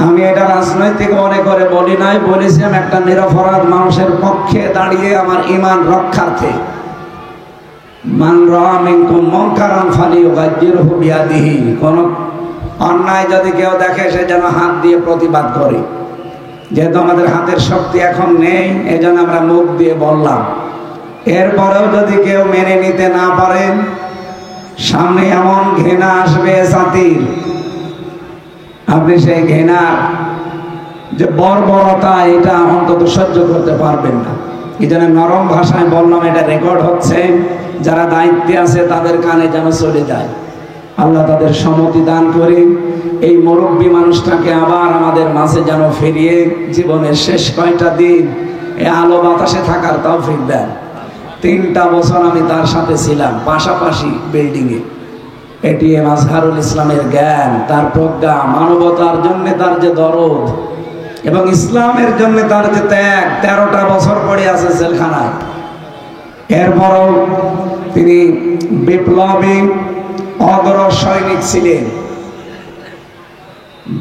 আমি এটা রাজনৈতিক মনে করে বলি নাই, বলেছিলাম একটা নিরপরাধ মানুষের পক্ষে দাঁড়িয়ে আমার ঈমান রক্ষার্থে। মান রাআ মিনকুম মুনকারান ফালিয়ুগায়্যিরহু বিয়াদিহি, কোন অন্যায় যদি কেউ দেখে সে যেন হাত দিয়ে প্রতিবাদ করে। যেহেতু আমাদের হাতের শক্তি এখন নেই, এজন্য আমরা মুখ দিয়ে বললাম। এরপরেও যদি কেউ মেনে নিতে না পারেন, সামনে এমন ঘৃণা আসবে জাতির, আপনি সেই ঘৃণার যে বর্বরতা এটা অন্তত সহ্য করতে পারবেন না। এই জন্য নরম ভাষায় বললাম, এটা রেকর্ড হচ্ছে, যারা দায়িত্বে আছে তাদের কানে যেন চলে যায়। আল্লাহ তাদের সম্মতি দান করে এই মুরব্বী মানুষটাকে আবার আমাদের মাঝে যেন ফিরিয়ে জীবনের শেষ কয়টা দিন এই আলো বাতাসে থাকার তৌফিক দেন। 3টা বছর আমি তার সাথে ছিলাম পাশাপাশি বিল্ডিংয়ে। এটিএম আজহারুল ইসলামের জ্ঞান, তার প্রজ্ঞা, মানবতার জন্য তার যে দরদ এবং ইসলামের জন্য তার যে ত্যাগ, 13টা বছর পড়ে আছে জেলখানায়। এরপরও তিনি বিপ্লবী অগ্র সৈনিক ছিলেন।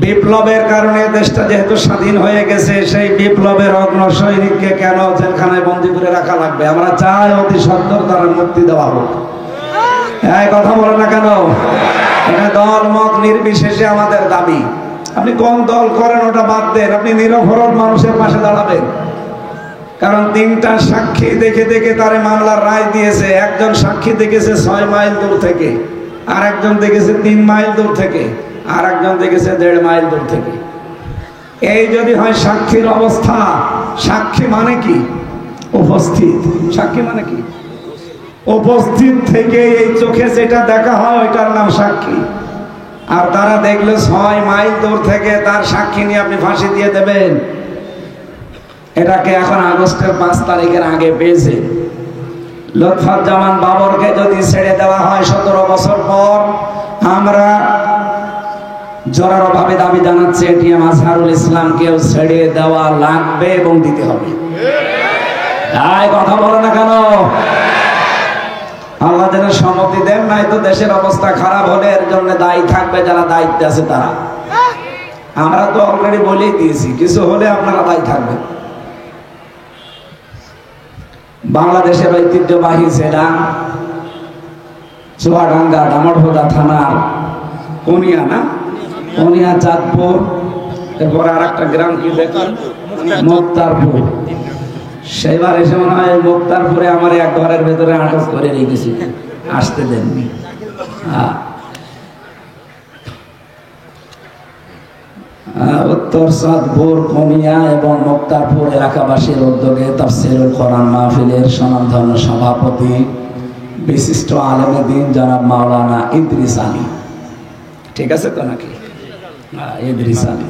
বিপ্লবের কারণে দেশটা যেহেতু স্বাধীন হয়ে গেছে, সেই বিপ্লবের অগ্র সৈনিককে কেন জেলখানায় বন্দী করে রাখা লাগবে? আমরা চাই অতি সত্বর তার মুক্তি দেওয়া হোক। এই কথা বলে না কেন? এটা দল মত নির্বিশেষে আমাদের দাবি। আপনি কোন দল করেন ওটা বাদ দেন, আপনি নিরপরাধ মানুষের পাশে দাঁড়াবেন। কারণ 3টা সাক্ষী দেখে দেখে তারে মামলার রায় দিয়েছে। একজন সাক্ষী দেখেছে 6 মাইল দূর থেকে, আর একজন দেখেছে 3 মাইল দূর থেকে, আর একজন দেখেছে 1.5 মাইল দূর থেকে। এই যদি হয় সাক্ষীর অবস্থা, সাক্ষী মানে কি? উপস্থিত। সাক্ষী মানে কি? উপস্থিত থেকে এই চোখে যেটা দেখা হয় ওইটার নাম সাক্ষী। আর তারা দেখলো 6 মাইল দূর থেকে, তার সাক্ষী নিয়ে আপনি ফাঁসি দিয়ে দেবেন? এটাকে এখন আগস্টের 5 তারিখের আগে পেয়েছে। লুৎফুজ্জামান বাবরকে যদি ছেড়ে দেওয়া হয় 17 বছর পর, আমরা জোরালো ভাবে দাবি জানাচ্ছি এটিএম আজহারুল ইসলামকেও ছেড়ে দেওয়া লাগবে এবং দিতে হবে। তাই কথা বলে না কেন? আল্লাহ যেন সম্মতি দেন, নাই তো দেশের অবস্থা খারাপ হলে এর জন্য দায়ী থাকবে যারা দায়িত্বে আছে তারা। আমরা তো অলরেডি বলেই দিয়েছি, কিছু হলে আপনারা দায়ী থাকবেন। বাংলাদেশের ঐতিহ্যবাহী জেলা চুয়াডাঙ্গা ডামরহোদা থানার কোনিয়া চাঁদপুর, এরপরে আর একটা গ্রাম কি দেখুন মুক্তারপুর। সেবার এসে মনে হয় মুক্তারপুরে আমার এক ঘরের ভেতরে আটক করে রেখেছি, আসতে দেননি। উত্তর চাঁদপুর, কোনিয়া এবং মুক্তারপুর এলাকাবাসীর উদ্যোগে তাফসীরুল কোরআন মাহফিলের স্বনামধন্য সভাপতি বিশিষ্ট আলেমে দ্বীন জনাব মাওলানা ইদ্রিস আলী। ঠিক আছে তো নাকি? ইদ্রিস আলী।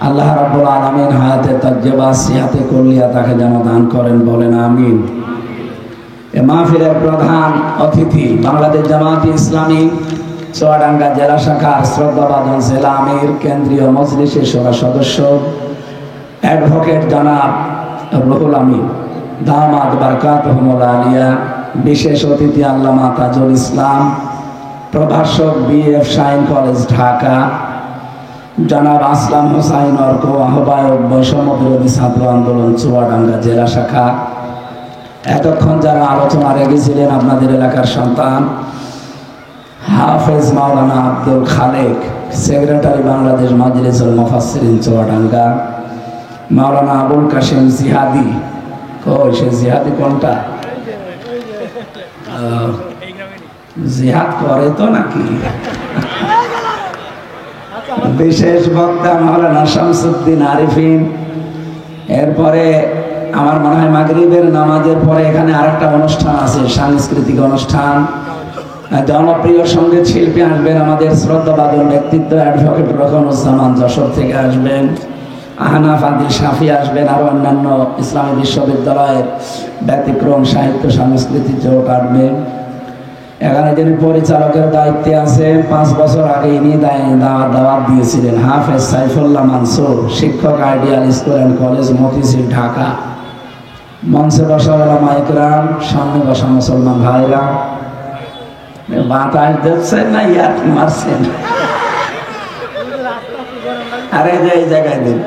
আল্লাহ রাব্বুল আলামিন হায়াতে তাজ্জেবা সিহাতে কুল্লিয়া তাকে যেন দান করেন, বলেন আমিন। এ মাহফিলের প্রধান অতিথি বাংলাদেশ জামায়াতে ইসলামী চুয়াডাঙ্গা জেলা শাখার শ্রদ্ধাভাজন জেলা আমির কেন্দ্রীয় মজলিসের সদস্য অ্যাডভোকেট জনাব রুহুল আমিন দামাত বারকাতুহুল আলিয়া, বিশেষ অতিথি আল্লামা তাজুল ইসলাম, প্রভাষক বিএফ শাইন কলেজ ঢাকা, জনাব আসলাম হোসাইন অর্ক আহ্বায়ক বৈষম্য বিরোধী ছাত্র আন্দোলন চুয়াডাঙ্গা জেলা শাখা, এতক্ষণ যারা আলোচনা রেখেছিলেন আপনাদের এলাকার সন্তান হাফেজ মাওলানা আব্দুল খালেক, সেক্রেটারি বাংলাদেশ মাজলিসুল মুফাসসিরিন চুয়াডাঙ্গা, মাওলানা আবুল কাশেম জিহাদি, কই সে জিহাদি কোনটা? জিহাদ করে তো নাকি? বিশেষ বক্তা মাওলানা শামসুদ্দিন আরিফিন। এরপরে আমার মনে হয় মাগরিবের নামাজের পরে এখানে আরেকটা অনুষ্ঠান আছে, সাংস্কৃতিক অনুষ্ঠান। জনপ্রিয় সঙ্গীত শিল্পী আসবেন, আমাদের শ্রদ্ধাভাজন ব্যক্তিত্ব অ্যাডভোকেট রকনুজ্জামান যশোর থেকে আসবেন, আহনাফ আদিল শাফি আসবেন, আরো অন্যান্য ইসলামী বিশ্ববিদ্যালয়ের ব্যতিক্রম সাহিত্য সাংস্কৃতিক জোট আসবেন। এখানে যিনি পরিচালকের দায়িত্বে আছে, 5 বছর আগে ইনি দাওয়াত দিয়েছিলেন, হাফেজ সাইফুল্লাহ মানসুর, শিক্ষক, ideal school and college Motijheel Dhaka. মঞ্চে বসা ওলামা ইকরাম, সামনে বসা মুসলমান ভাইরা। বাতাস দিচ্ছেন না ইয়ার মারছেন? আরে যে এই জায়গায় দিন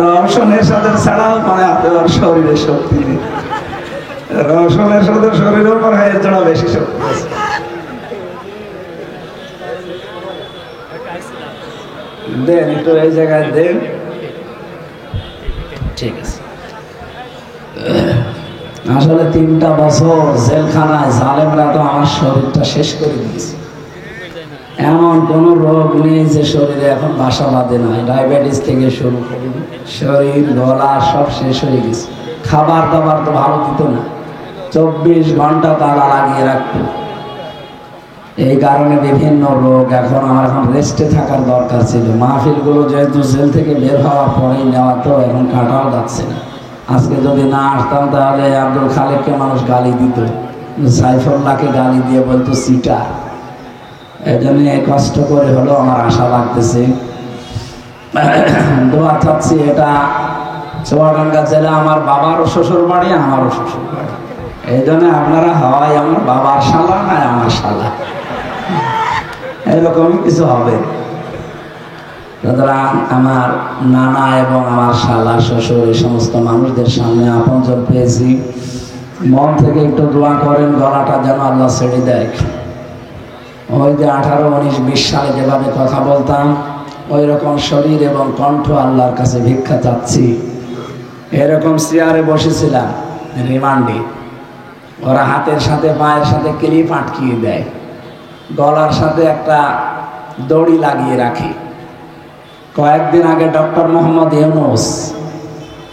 রওশনের সাথে ছাড়াও মানে আপনার শরীরে শক্তি নেই, রওশনের সাথে শরীরের মনে হয় এর জন্য বেশি শক্তি আছে। দেন একটু এই জায়গায় দেন, ঠিক আছে। আসলে 3টা বছর জেলখানায় জালেমরা তো আমার শরীরটা শেষ করে দিয়েছে। এমন কোন রোগ নেই যে শরীরে এখন বাসা বাঁধে নাই, ডায়াবেটিস থেকে শুরু করে শরীর গলা সব শেষ হয়ে গেছে। খাবার দাবার তো ভালো দিত না, 24 ঘন্টা তালা লাগিয়ে রাখতো। এই কারণে বিভিন্ন রোগ। এখন রেস্টে থাকার দরকার ছিল। মাহফিলগুলো যেহেতু জেল থেকে বের হওয়ার পরেই নেওয়া, তো এখন কাটাও যাচ্ছে না। আজকে যদি না আসতাম তাহলে আব্দুল খালেককে মানুষ গালি দিত, সাইফুল্লাহকে গালি দিয়ে বলতো সিটা। এই জন্য কষ্ট করে হলো আমার আশা লাগতেছে, দোয়া চাচ্ছি। এটা চুয়াডাঙ্গা জেলা আমার বাবারও শ্বশুর বাড়ি, আমারও শ্বশুর বাড়ি। এই জন্য আপনারা হয় আমার বাবার শালা না আমার শালা, এরকমই কিছু হবে। সুতরাং আমার নানা এবং আমার শালা শ্বশুর এই সমস্ত মানুষদের সামনে আপনজন পেয়েছি। মন থেকে একটু দোয়া করেন, গলাটা যেন আল্লাহ ছেড়ে দেয়। ওই যে 18, 19, 20 সালে যেভাবে কথা বলতাম, ওই রকম শরীর এবং কণ্ঠ আল্লাহর কাছে ভিক্ষা চাচ্ছি। এরকম চেয়ারে বসেছিলাম রিমান্ডে, ওরা হাতের সাথে পায়ের সাথে ক্লিপ আটকিয়ে দেয়, গলার সাথে একটা দড়ি লাগিয়ে রাখে। কয়েকদিন আগে ডক্টর মোহাম্মদ ইউনূস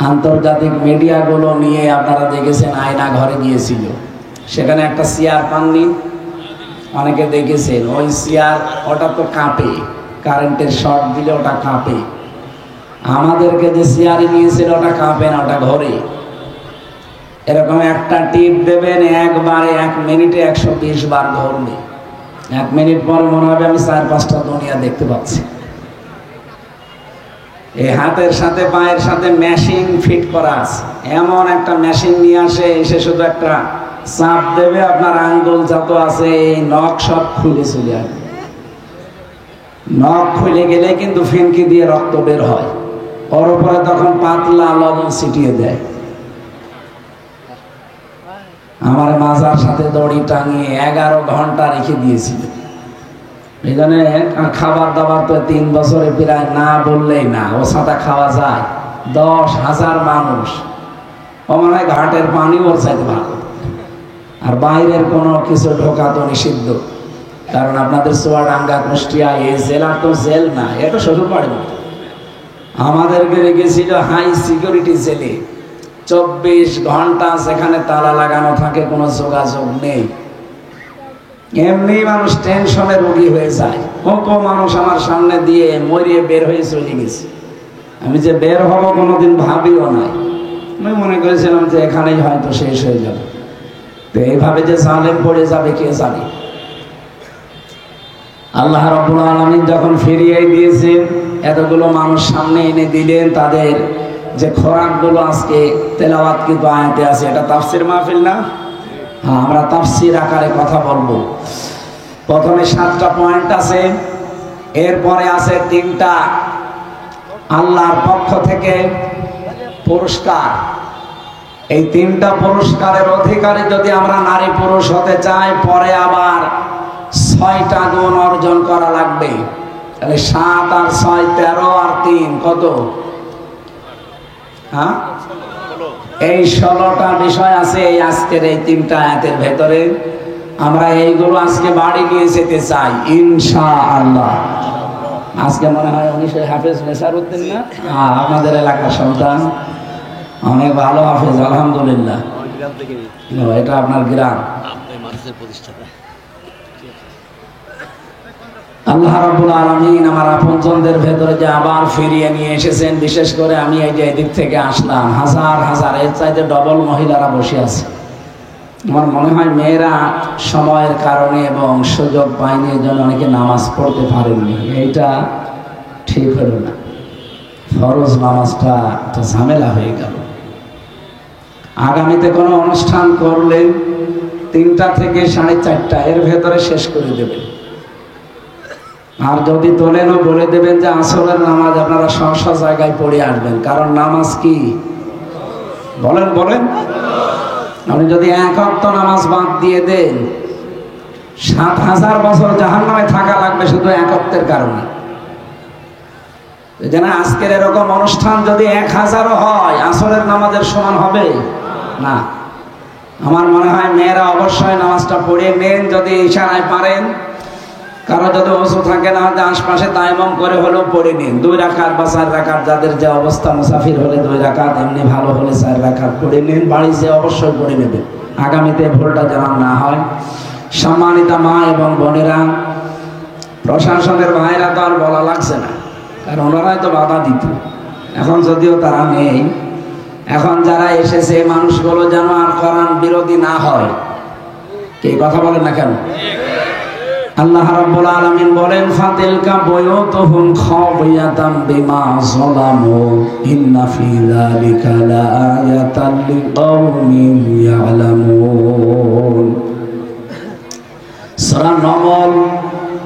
আন্তর্জাতিক মিডিয়াগুলো নিয়ে আপনারা দেখেছেন আয়না ঘরে গিয়েছিল, সেখানে একটা চেয়ার পাননি, অনেকে দেখেছেন। ওই চেয়ার ওটা তো কাঁপে, কারেন্টের শর্ট দিলে ওটা কাঁপে। আমাদেরকে যে চেয়ারে নিয়েছিল ওটা কাঁপে না, ওটা ঘরে। এরকম একটা টিপ দেবেন, একবারে 1 মিনিটে 120 বার ঘুরবে। 1 মিনিট পরে মনে হবে আমি 4-5টা দুনিয়া দেখতে পাচ্ছি। এই হাতের সাথে পায়ের সাথে মেশিন ফিট করা আছে, এমন একটা মেশিন নিয়ে আসে, এসে শুধু একটা চাপ দেবে, আপনার আঙ্গুল যত আছে এই নখ সব খুলে চলে আসবে। নখ খুলে গেলে কিন্তু ফিনকি দিয়ে রক্ত বের হয়, ওর উপরে তখন পাতলা লবণ ছিটিয়ে দেয়। আমার মাজার সাথে দড়ি টাঙিয়ে 11 ঘন্টা রেখে দিয়েছিল। এই জন্য খাবার দাবার তো 3 বছরে প্রায় না বললেই না, ও সাথে খাওয়া যায়। 10,000 মানুষ, ও মনে হয় ঘাটের পানি ওর চাইতে ভালো। আর বাইরের কোনো কিছু ঢোকা তো নিষিদ্ধ, কারণ আপনাদের চুয়াডাঙ্গা, কুষ্টিয়া এই জেলা তো জেল না, এটা শ্বশুর বাড়ি। আমাদেরকে রেখেছিল হাই সিকিউরিটি জেলে, 24 ঘন্টা সেখানে তালা লাগানো থাকে, কোনো যোগাযোগ নেই। এমনি মানুষ টেনশনে রোগী হয়ে যায়। কত মানুষ আমার সামনে দিয়ে মরিয়ে বের হয়ে চলে গেছে। আমি যে বের হবো কোনোদিন ভাবিও নাই, আমি মনে করেছিলাম যে এখানেই হয়তো শেষ হয়ে যাবে। তো এইভাবে যে জালেম পড়ে যাবে কে জানে। আল্লাহ রাব্বুল আলামিন যখন ফিরিয়ে দিয়েছেন, এতগুলো মানুষ সামনে এনে দিলেন, তাদের যে খোরাকগুলো আজকে তেলাওয়াত কিন্তু আয়াতে আছে। এটা তাফসীর মাহফিল না? হ্যাঁ, আমরা তাফসীর আকারে কথা বলবো। প্রথমে 7টা পয়েন্ট আছে, এরপরে আছে 3টা আল্লাহর পক্ষ থেকে পুরস্কার। এই 3টা পুরস্কারের অধিকারী যদি আমরা নারী পুরুষ হতে চাই, পরে আবার 6টা গুণ অর্জন করা লাগবে। তাহলে 7 আর 6 13 আর 3 কত? হ্যাঁ, এই 16টা বিষয় আছে এই আজকের এই 3টা আয়াতের ভেতরে। আমরা এইগুলো আজকে বাড়ি নিয়ে যেতে চাই ইনশাআল্লাহ। আজকে মনে হয় উনি হাফেজ নেসারউদ্দিন না? আমাদের এলাকার সন্তান, অনেক ভালো হাফেজ আলহামদুলিল্লাহ। এটা আপনার গ্রাম। আল্লাহ রাব্বুল আলামিন আমার আপনজনদের ভেতরে যে আবার ফিরিয়ে নিয়ে এসেছেন, বিশেষ করে আমি এই যে এদিক থেকে আসলাম, হাজার হাজার এর চাইতে ডবল মহিলারা বসে আছে। আমার মনে হয় মেয়েরা সময়ের কারণে এবং সুযোগ পায়নি, এই জন্য অনেকে নামাজ পড়তে পারেননি। এইটা ঠিক হলো না, ফরজ নামাজটা একটা ঝামেলা হয়ে গেল। আগামীতে কোনো অনুষ্ঠান করলে 3টা থেকে 4:30 এর ভেতরে শেষ করে দেবেন। আর যদি তোলেনও বলে দেবেন যে আসরের নামাজ আপনারা স্ব জায়গায় পড়ে আসবেন, কারণ নামাজ কি বলেন বলেন। আপনি যদি 1 ওয়াক্ত নামাজ বাদ দিয়ে দেন, 7000 বছর জাহান্নামে থাকা লাগবে শুধু 1 ওয়াক্তের কারণে। যেন আজকের এরকম অনুষ্ঠান যদি 1000ও হয়, আসরের নামাজের সমান হবে না। আমার মনে হয় মেয়েরা অবশ্যই নামাজটা পড়ে নেন যদি ইশারায় পারেন। কারো যদি ওযু থাকে না, আশপাশে তায়াম্মুম করে হলেও পড়ে নিন। 2 রাকাত বা 4 রাকাত, যাদের যে অবস্থা, মুসাফির হলে 2 রাকাত, এমনি ভালো হলে 4 রাকাত পড়ে নিন। বাড়ি যে অবশ্যই পড়ে নেবেন, আগামীতে ভুলটা যেন না হয়। সম্মানিতা মা এবং বোনেরা, প্রশাসনের ভাইরা তো আর বলা লাগছে না, কারণ ওনারাই তো বাধা দিত। এখন যদিও তারা নেই, এখন যারা এসেছে মানুষগুলো যেন আর কোরআন বিরোধী না হয়। কে কথা বলেন না কেন? আল্লাহ রাব্বুল আলামিন বলেন, ফাতিলকা বুয়ুতুহুম খাওয়ায়াতাম বিমা যালামু ইন্না ফি যালিকা লাআয়াতাল লিকাওমিন ইয়ালামুন। সূরা নমল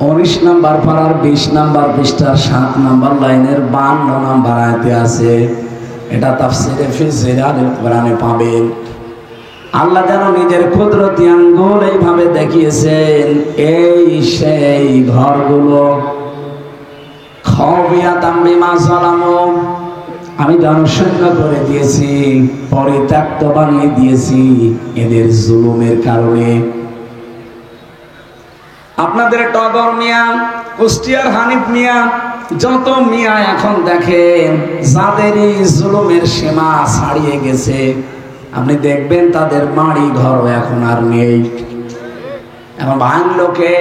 19 নম্বর পারার 20 নম্বর পৃষ্ঠার 7 নম্বর লাইনের 52 নম্বর আয়াতে আছে। এটা তাফসীরে ফি জিলালিল কোরআনে পাবেন। আল্লাহ যেন নিজের কুদরতি আঙ্গুল এইভাবে দেখিয়েছেন, এই সেই ঘরগুলো খাওয়ায়াতাম বিমা যালামু, আমি জনশূন্য করে দিয়েছি, পরিত্যক্ত বানিয়ে দিয়েছি এদের জুলুমের কারণে। আপনাদের টগর মিয়া, কুষ্টিয়ার হানিফ মিয়া, যত মিয়া এখন দেখেন যাদেরই জুলুমের সীমা ছাড়িয়ে গেছে, আপনি দেখবেন তাদের বাড়ি ঘর এখন আর নেই। এখন ভাঙলো কে?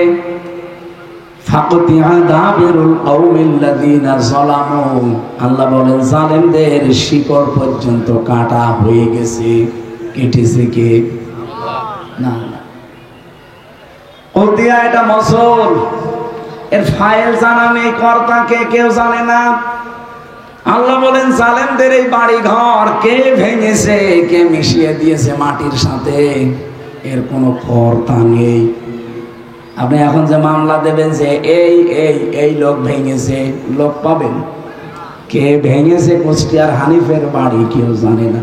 ফাকুতিয়া দাবিরুল কওমিল্লাযিনা যালামু, আল্লাহ বলেন জালেমদের শিকড় পর্যন্ত কাটা হয়ে গেছে। কেটেছে কে? না না, কতিয়া এটা মসল, এর ফাইল জানা নেই, কর্তাকে কেউ জানে না। আল্লাহ বলেন জালেমদের এই বাড়ি ঘর কে ভেঙেছে, কে মিশিয়ে দিয়েছে মাটির সাথে, এর কোনো কর্তা নেই। আপনি এখন যে মামলা দেবেন যে এই এই এই লোক ভেঙেছে, লোক পাবেন? কে ভেঙেছে কুষ্টিয়ার হানিফের বাড়ি কেউ জানে না।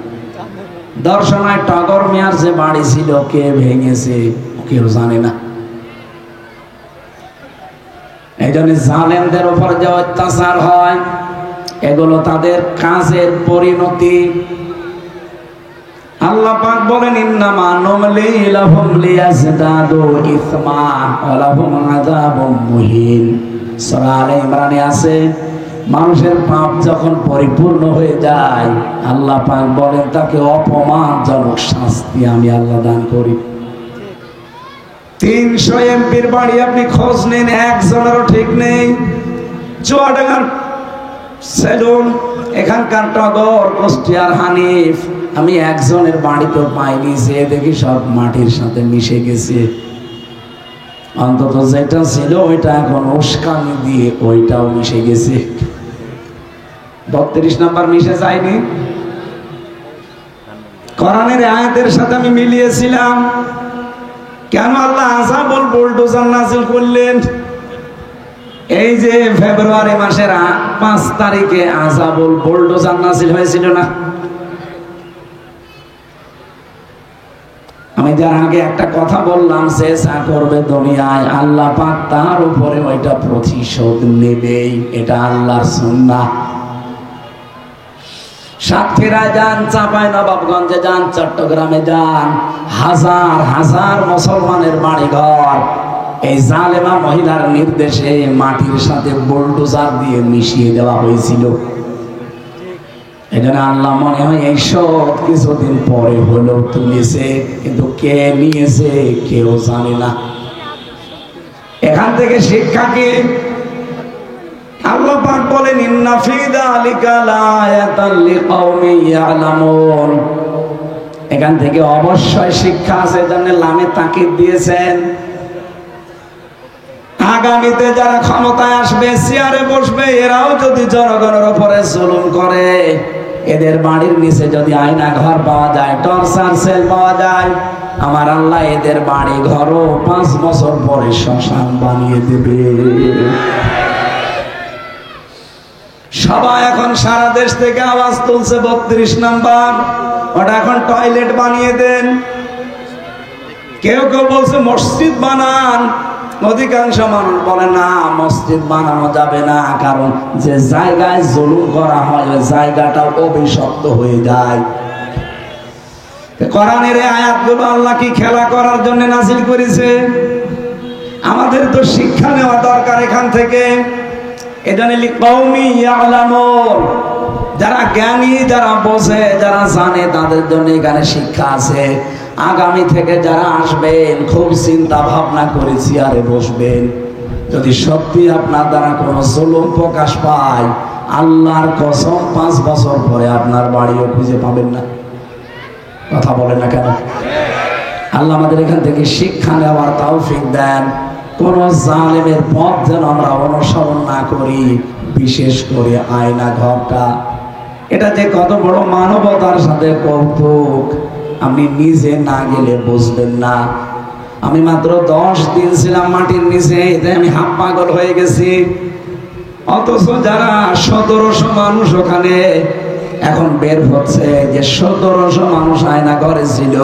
দর্শনায় টগর মিয়ার যে বাড়ি ছিল, কে ভেঙেছে কেউ জানে না। এই জন্য জালেমদের উপর যে অত্যাচার হয়, এগুলো তাদের কাজের পরিণতি। আল্লাহ পাক বলেন, ইন্নামা নুমলি লাহুম লিয়াজদাদু ইসমা ওয়া লাহুম আযাবুম মুহিন। সূরা আলে ইমরানে আছে, মানুষের পাপ যখন পরিপূর্ণ হয়ে যায়, আল্লাহ পাক বলেন তাকে অপমানজনক শাস্তি আমি আল্লাহ দান করি। 300 এমপির বাড়ি আপনি খোঁজ নেন, একজনেরও ঠিক নেই। চুয়াডাঙ্গার সেলুন, এখানকার টগর, কুষ্টিয়ার হানিফ, আমি একজনের বাড়িতে পাইনি, সে দেখি সব মাটির সাথে মিশে গেছে। অন্তত যেটা ছিল ওইটা এখন উস্কানি দিয়ে ওইটাও মিশে গেছে। 32 নাম্বার মিশে যায়নি। কোরআনের আয়াতের সাথে আমি মিলিয়েছিলাম, কেন আল্লাহ আযাবুল বুলডোজার নাযিল করলেন? এই যে ফেব্রুয়ারি মাসের 5 তারিখে আযাবুল বুলডোজার নাযিল হয়েছিল না? আমি যার আগে একটা কথা বললাম, সে যা করবে দুনিয়ায় আল্লাহ পাক তার উপরে ওইটা প্রতিশোধ নেবেই। এটা আল্লাহর সুন্নাহ। সাতক্ষীরায় যান, চাঁপাইনবাবগঞ্জে যান, চট্টগ্রামে যান, হাজার হাজার মুসলমানের বাড়িঘর এই জালেমা মহিলার নির্দেশে মাটির সাথে বুলডোজার দিয়ে মিশিয়ে দেওয়া হয়েছিল। এখানে আল্লাহ মনে হয় এই সব কিছুদিন পরে হলেও তুলেছে, কিন্তু কে নিয়েছে কেউ জানে না। এখান থেকে শিক্ষা কি? আল্লাহ পাক বলেন, ইন্না ফি যালিকা লাআয়াতান লিকাওমিন ইয়ালামুন। এখান থেকে অবশ্যই শিক্ষা আছে, জন্য লামে তাকিদ দিয়েছেন। আগামীতে যারা ক্ষমতায় আসবে, চেয়ারে বসবে, এরাও যদি জনগণের উপরে জুলুম করে, এদের বাড়ির নিচে যদি আয়না ঘর পাওয়া যায়, টর্চার সেল পাওয়া যায়, আমার আল্লাহ এদের বাড়ি ঘরও 5 বছর পরে শ্মশান বানিয়ে দেবে। সবাই এখন সারা দেশ থেকে আওয়াজ তুলছে 32 নাম্বার, ওটা এখন টয়লেট বানিয়ে দেন। কেউ কেউ বলছে মসজিদ বানান, অধিকাংশ মানুষ বলে না, মসজিদ বানানো যাবে না, কারণ যে জায়গায় জুলুম করা হয় ওই জায়গাটা অভিশপ্ত হয়ে যায়। কোরআনের এই আয়াতগুলো আল্লাহ কি খেলা করার জন্য নাযিল করেছে? আমাদের তো শিক্ষা নেওয়া দরকার এখান থেকে। এজন্য লিকাওমি ইয়ালামুন, যারা জ্ঞানী, যারা বোঝে, যারা জানে, তাদের জন্য এখানে শিক্ষা আছে। আগামী থেকে যারা আসবেন খুব চিন্তা ভাবনা করে চেয়ারে বসবেন। যদি সত্যি আপনার দ্বারা কোনো জুলুম প্রকাশ পায়, আল্লাহর কসম 5 বছর পরে আপনার বাড়িও খুঁজে পাবেন না। কথা বলেন না কেন? আল্লাহ আমাদের এখান থেকে শিক্ষা নেওয়ার তৌফিক দেন। কোন জালেমের পথ যেন আমরা অনুসরণ না করি, বিশেষ করে আয়না ঘরটা। এটা যে কত বড় মানবতার সাথে কৌতুক, আপনি নিজে না গেলে বুঝবেন না। আমি মাত্র 10 দিন ছিলাম মাটির নিচে, এতে আমি হাফ পাগল হয়ে গেছি। অথচ যারা 1700 মানুষ ওখানে এখন বের হচ্ছে, যে 1700 মানুষ আয়না ঘরে ছিল,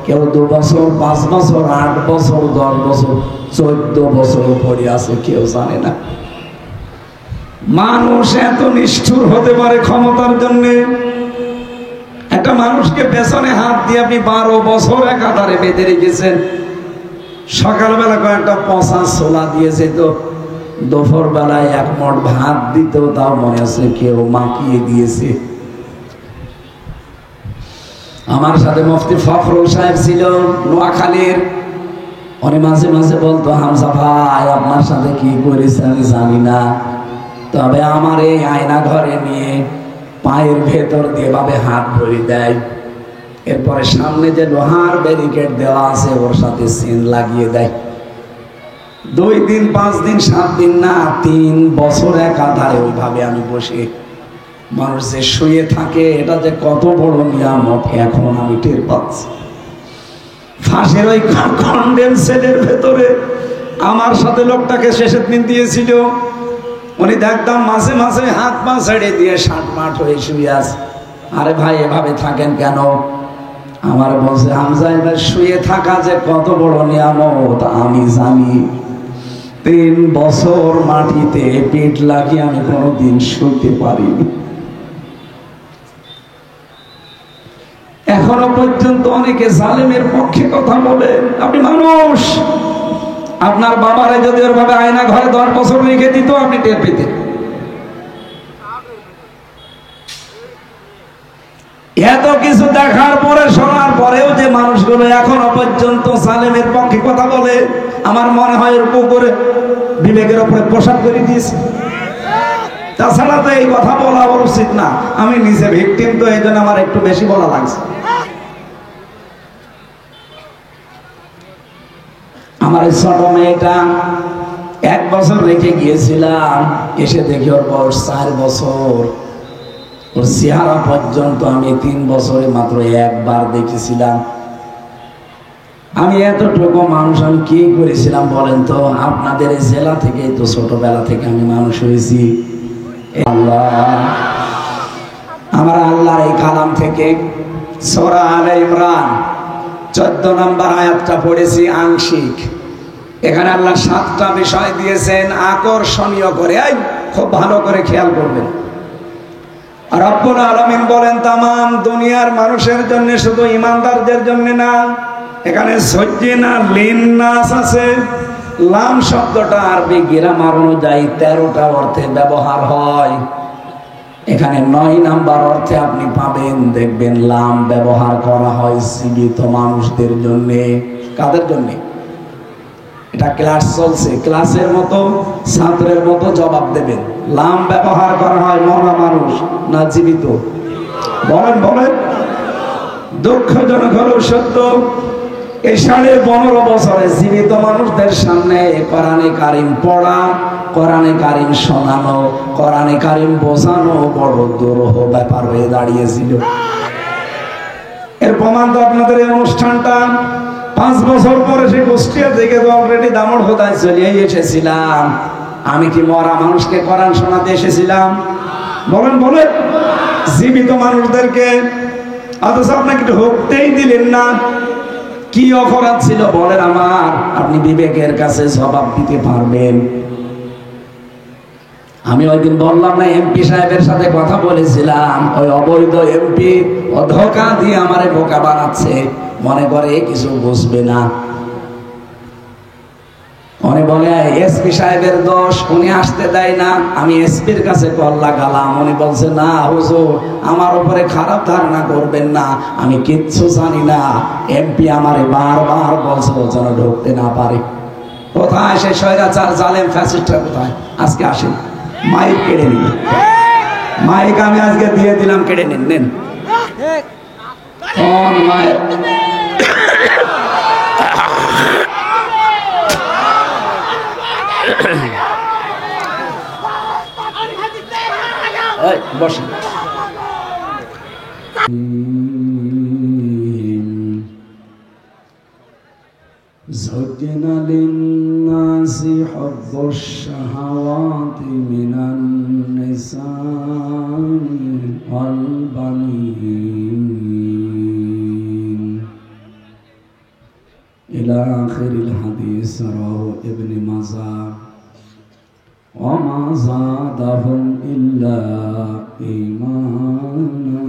কেউ 2 বছর, 5 বছর, 8 বছর, 10 বছর, 14 বছর পরে আছে, কেউ জানে না। মানুষ এত নিষ্ঠুর হতে পারে ক্ষমতার জন্য? একটা মানুষকে পেছনে হাত দিয়ে আপনি 12 বছর একাধারে বেঁধে রেখেছেন। সকালবেলা কয়েকটা পচা ছোলা দিয়েছে, তো দুপুর বেলায় 1 মুঠ ভাত দিত, তাও মনে আছে কেউ মাখিয়ে দিয়েছে। আমার সাথে মুফতি ফখরুল সাহেব ছিল নোয়াখালীর, উনি মাঝে মাঝে বলতো, হামজা ভাই আপনার সাথে কি করেছে আমি জানি না, তবে আমার এই আয়না ঘরে নিয়ে পায়ের ভেতর দিয়ে ভাবে হাত ভরে দেয়, এরপরে সামনে যে লোহার ব্যারিকেড দেওয়া আছে ওর সাথে চেন লাগিয়ে দেয়। 2 দিন, 5 দিন, 7 দিন না, 3 বছর একাধারে ওইভাবে আমি বসে। মানুষ যে শুয়ে থাকে, এটা যে কত বড় নিয়ামত এখন আমি টের পাচ্ছি। ফাঁসের ওই কন্ডেম সেলের ভেতরে আমার সাথে লোকটাকে শেষের দিন দিয়েছিল, উনি দেখতাম মাঝে মাঝে হাত পা ছেড়ে দিয়ে 60 মাঠ হয়ে শুয়ে আছে। আরে ভাই এভাবে থাকেন কেন? আমার বলছে, হামজা এবার শুয়ে থাকা যে কত বড় নিয়ামত আমি জানি। 3 বছর মাটিতে পেট লাগিয়ে আমি কোনোদিন শুতে পারিনি। এখনো পর্যন্ত অনেকে জালেমের পক্ষে কথা বলে। আপনি মানুষ, আপনার বাবারে যদি ওর ভাবে আয়না ঘরে 10 বছর রেখে দিত, আপনি টের পেতেন। এত কিছু দেখার পরে, শোনার পরেও যে মানুষগুলো এখনো পর্যন্ত জালেমের পক্ষে কথা বলে, আমার মনে হয় ওর পুকুরে বিবেকের উপরে পোশাক করে দিয়েছে। তাছাড়া তো এই কথা বলা উচিত না। আমি নিজে ভিকটিম, তো এই জন্য আমার একটু বেশি বলা লাগছে। আমার এই ছোট মেয়েটা 1 বছর রেখে গিয়েছিলাম, এসে দেখি ওর বয়স 4 বছর। ওর চেহারা পর্যন্ত আমি 3 বছরে মাত্র একবার দেখেছিলাম। আমি এতটুকু মানুষ আমি কি করেছিলাম বলেন তো? আপনাদের এই জেলা থেকে তো ছোটবেলা থেকে আমি মানুষ হয়েছি। আল্লাহ, আমার আল্লাহর এই কালাম থেকে সূরা আলে ইমরান 14 নম্বর আয়াতটা পড়েছি আংশিক। এখানে আল্লাহ 7টা বিষয় দিয়েছেন আকর্ষণীয় করে, খুব ভালো করে খেয়াল করবেন। রব্বুল আলামিন বলেন তামাম দুনিয়ার মানুষের জন্য, শুধু ইমানদারদের জন্য না। এখানে সজ্জিনা লিন্নাস আছে। লাম শব্দটা আরবি গ্রামার অনুযায়ী 13টা অর্থে ব্যবহার হয়। এখানে 9 নাম্বার অর্থে আপনি পাবেন, দেখবেন লাম ব্যবহার করা হয় জীবিত মানুষদের জন্য। কাদের জন্য? এটা ক্লাস চলছে, ক্লাসের মতো ছাত্রের মতো জবাব দেবেন। লাম ব্যবহার করা হয় মরা মানুষ না জীবিত? বলেন বলেন। দুঃখজনক হলেও সত্য, এই 15.5 বছরে জীবিত মানুষদের সামনে কোরআনে কারিম পড়া, কোরআনে কারিম শোনানো, কোরআনে কারিম বোঝানো বড় দুরূহ ব্যাপার হয়ে দাঁড়িয়েছিল। এর প্রমাণ তো আপনাদের এই অনুষ্ঠানটা 5 বছর পরে সে কুষ্টিয়া থেকে তো অলরেডি দামড় হোদায় চলে এসেছিলাম। আমি কি মরা মানুষকে কোরআন শোনাতে এসেছিলাম? বলেন বলেন। জীবিত মানুষদেরকে, অথচ আপনাকে ঢুকতেই দিলেন না। কি অপরাধ ছিল বলেন আমার? আপনি বিবেকের কাছে জবাব দিতে পারবেন। আমি ওই দিন বললাম না, এমপি সাহেবের সাথে কথা বলেছিলাম, ওই অবৈধ এমপি ও ধোঁকা দিয়ে আমারে বোকা বানাচ্ছে, মনে করে কিছু বুঝবে না। উনি বলে এসপি সাহেবের দোষ, উনি আসতে দেয় না। আমি এসপির কাছে কল লাগালাম, উনি বলছে না হুজুর, আমার উপরে খারাপ ধারণা করবেন না, আমি কিচ্ছু জানি না। এমপি আমারে বারবার বলছে যেন ঢুকতে না পারে। কোথায় সে স্বৈরাচার জালেম ফ্যাসিস্টরা কোথায়? আজকে আসেন, মাইক কেড়ে নিন। মাইক আমি আজকে দিয়ে দিলাম, কেড়ে নিন, নেন। মাইক বসেন। زين للناس حب الشهوات من النساء والبنين إلى آخر الحديث، رواه ابن ماجه، وما زادهم إلا إيمانا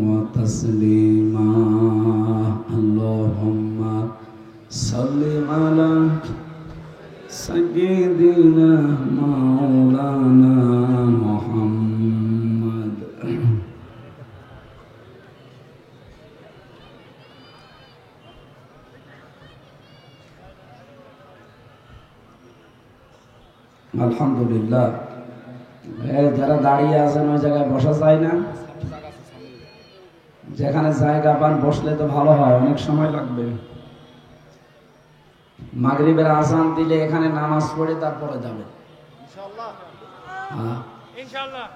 وتسليما. اللهم صل على سيدنا مولانا محمد. আলহামদুলিল্লাহ। যারা দাঁড়িয়ে আছেন ওই জায়গায় বসা যায় না? যেখানে জায়গা পান বসলে তো ভালো হয়, অনেক সময় লাগবে। মাগরিবের আযান দিলে এখানে নামাজ পড়ে তারপরে যাবে ইনশাআল্লাহ।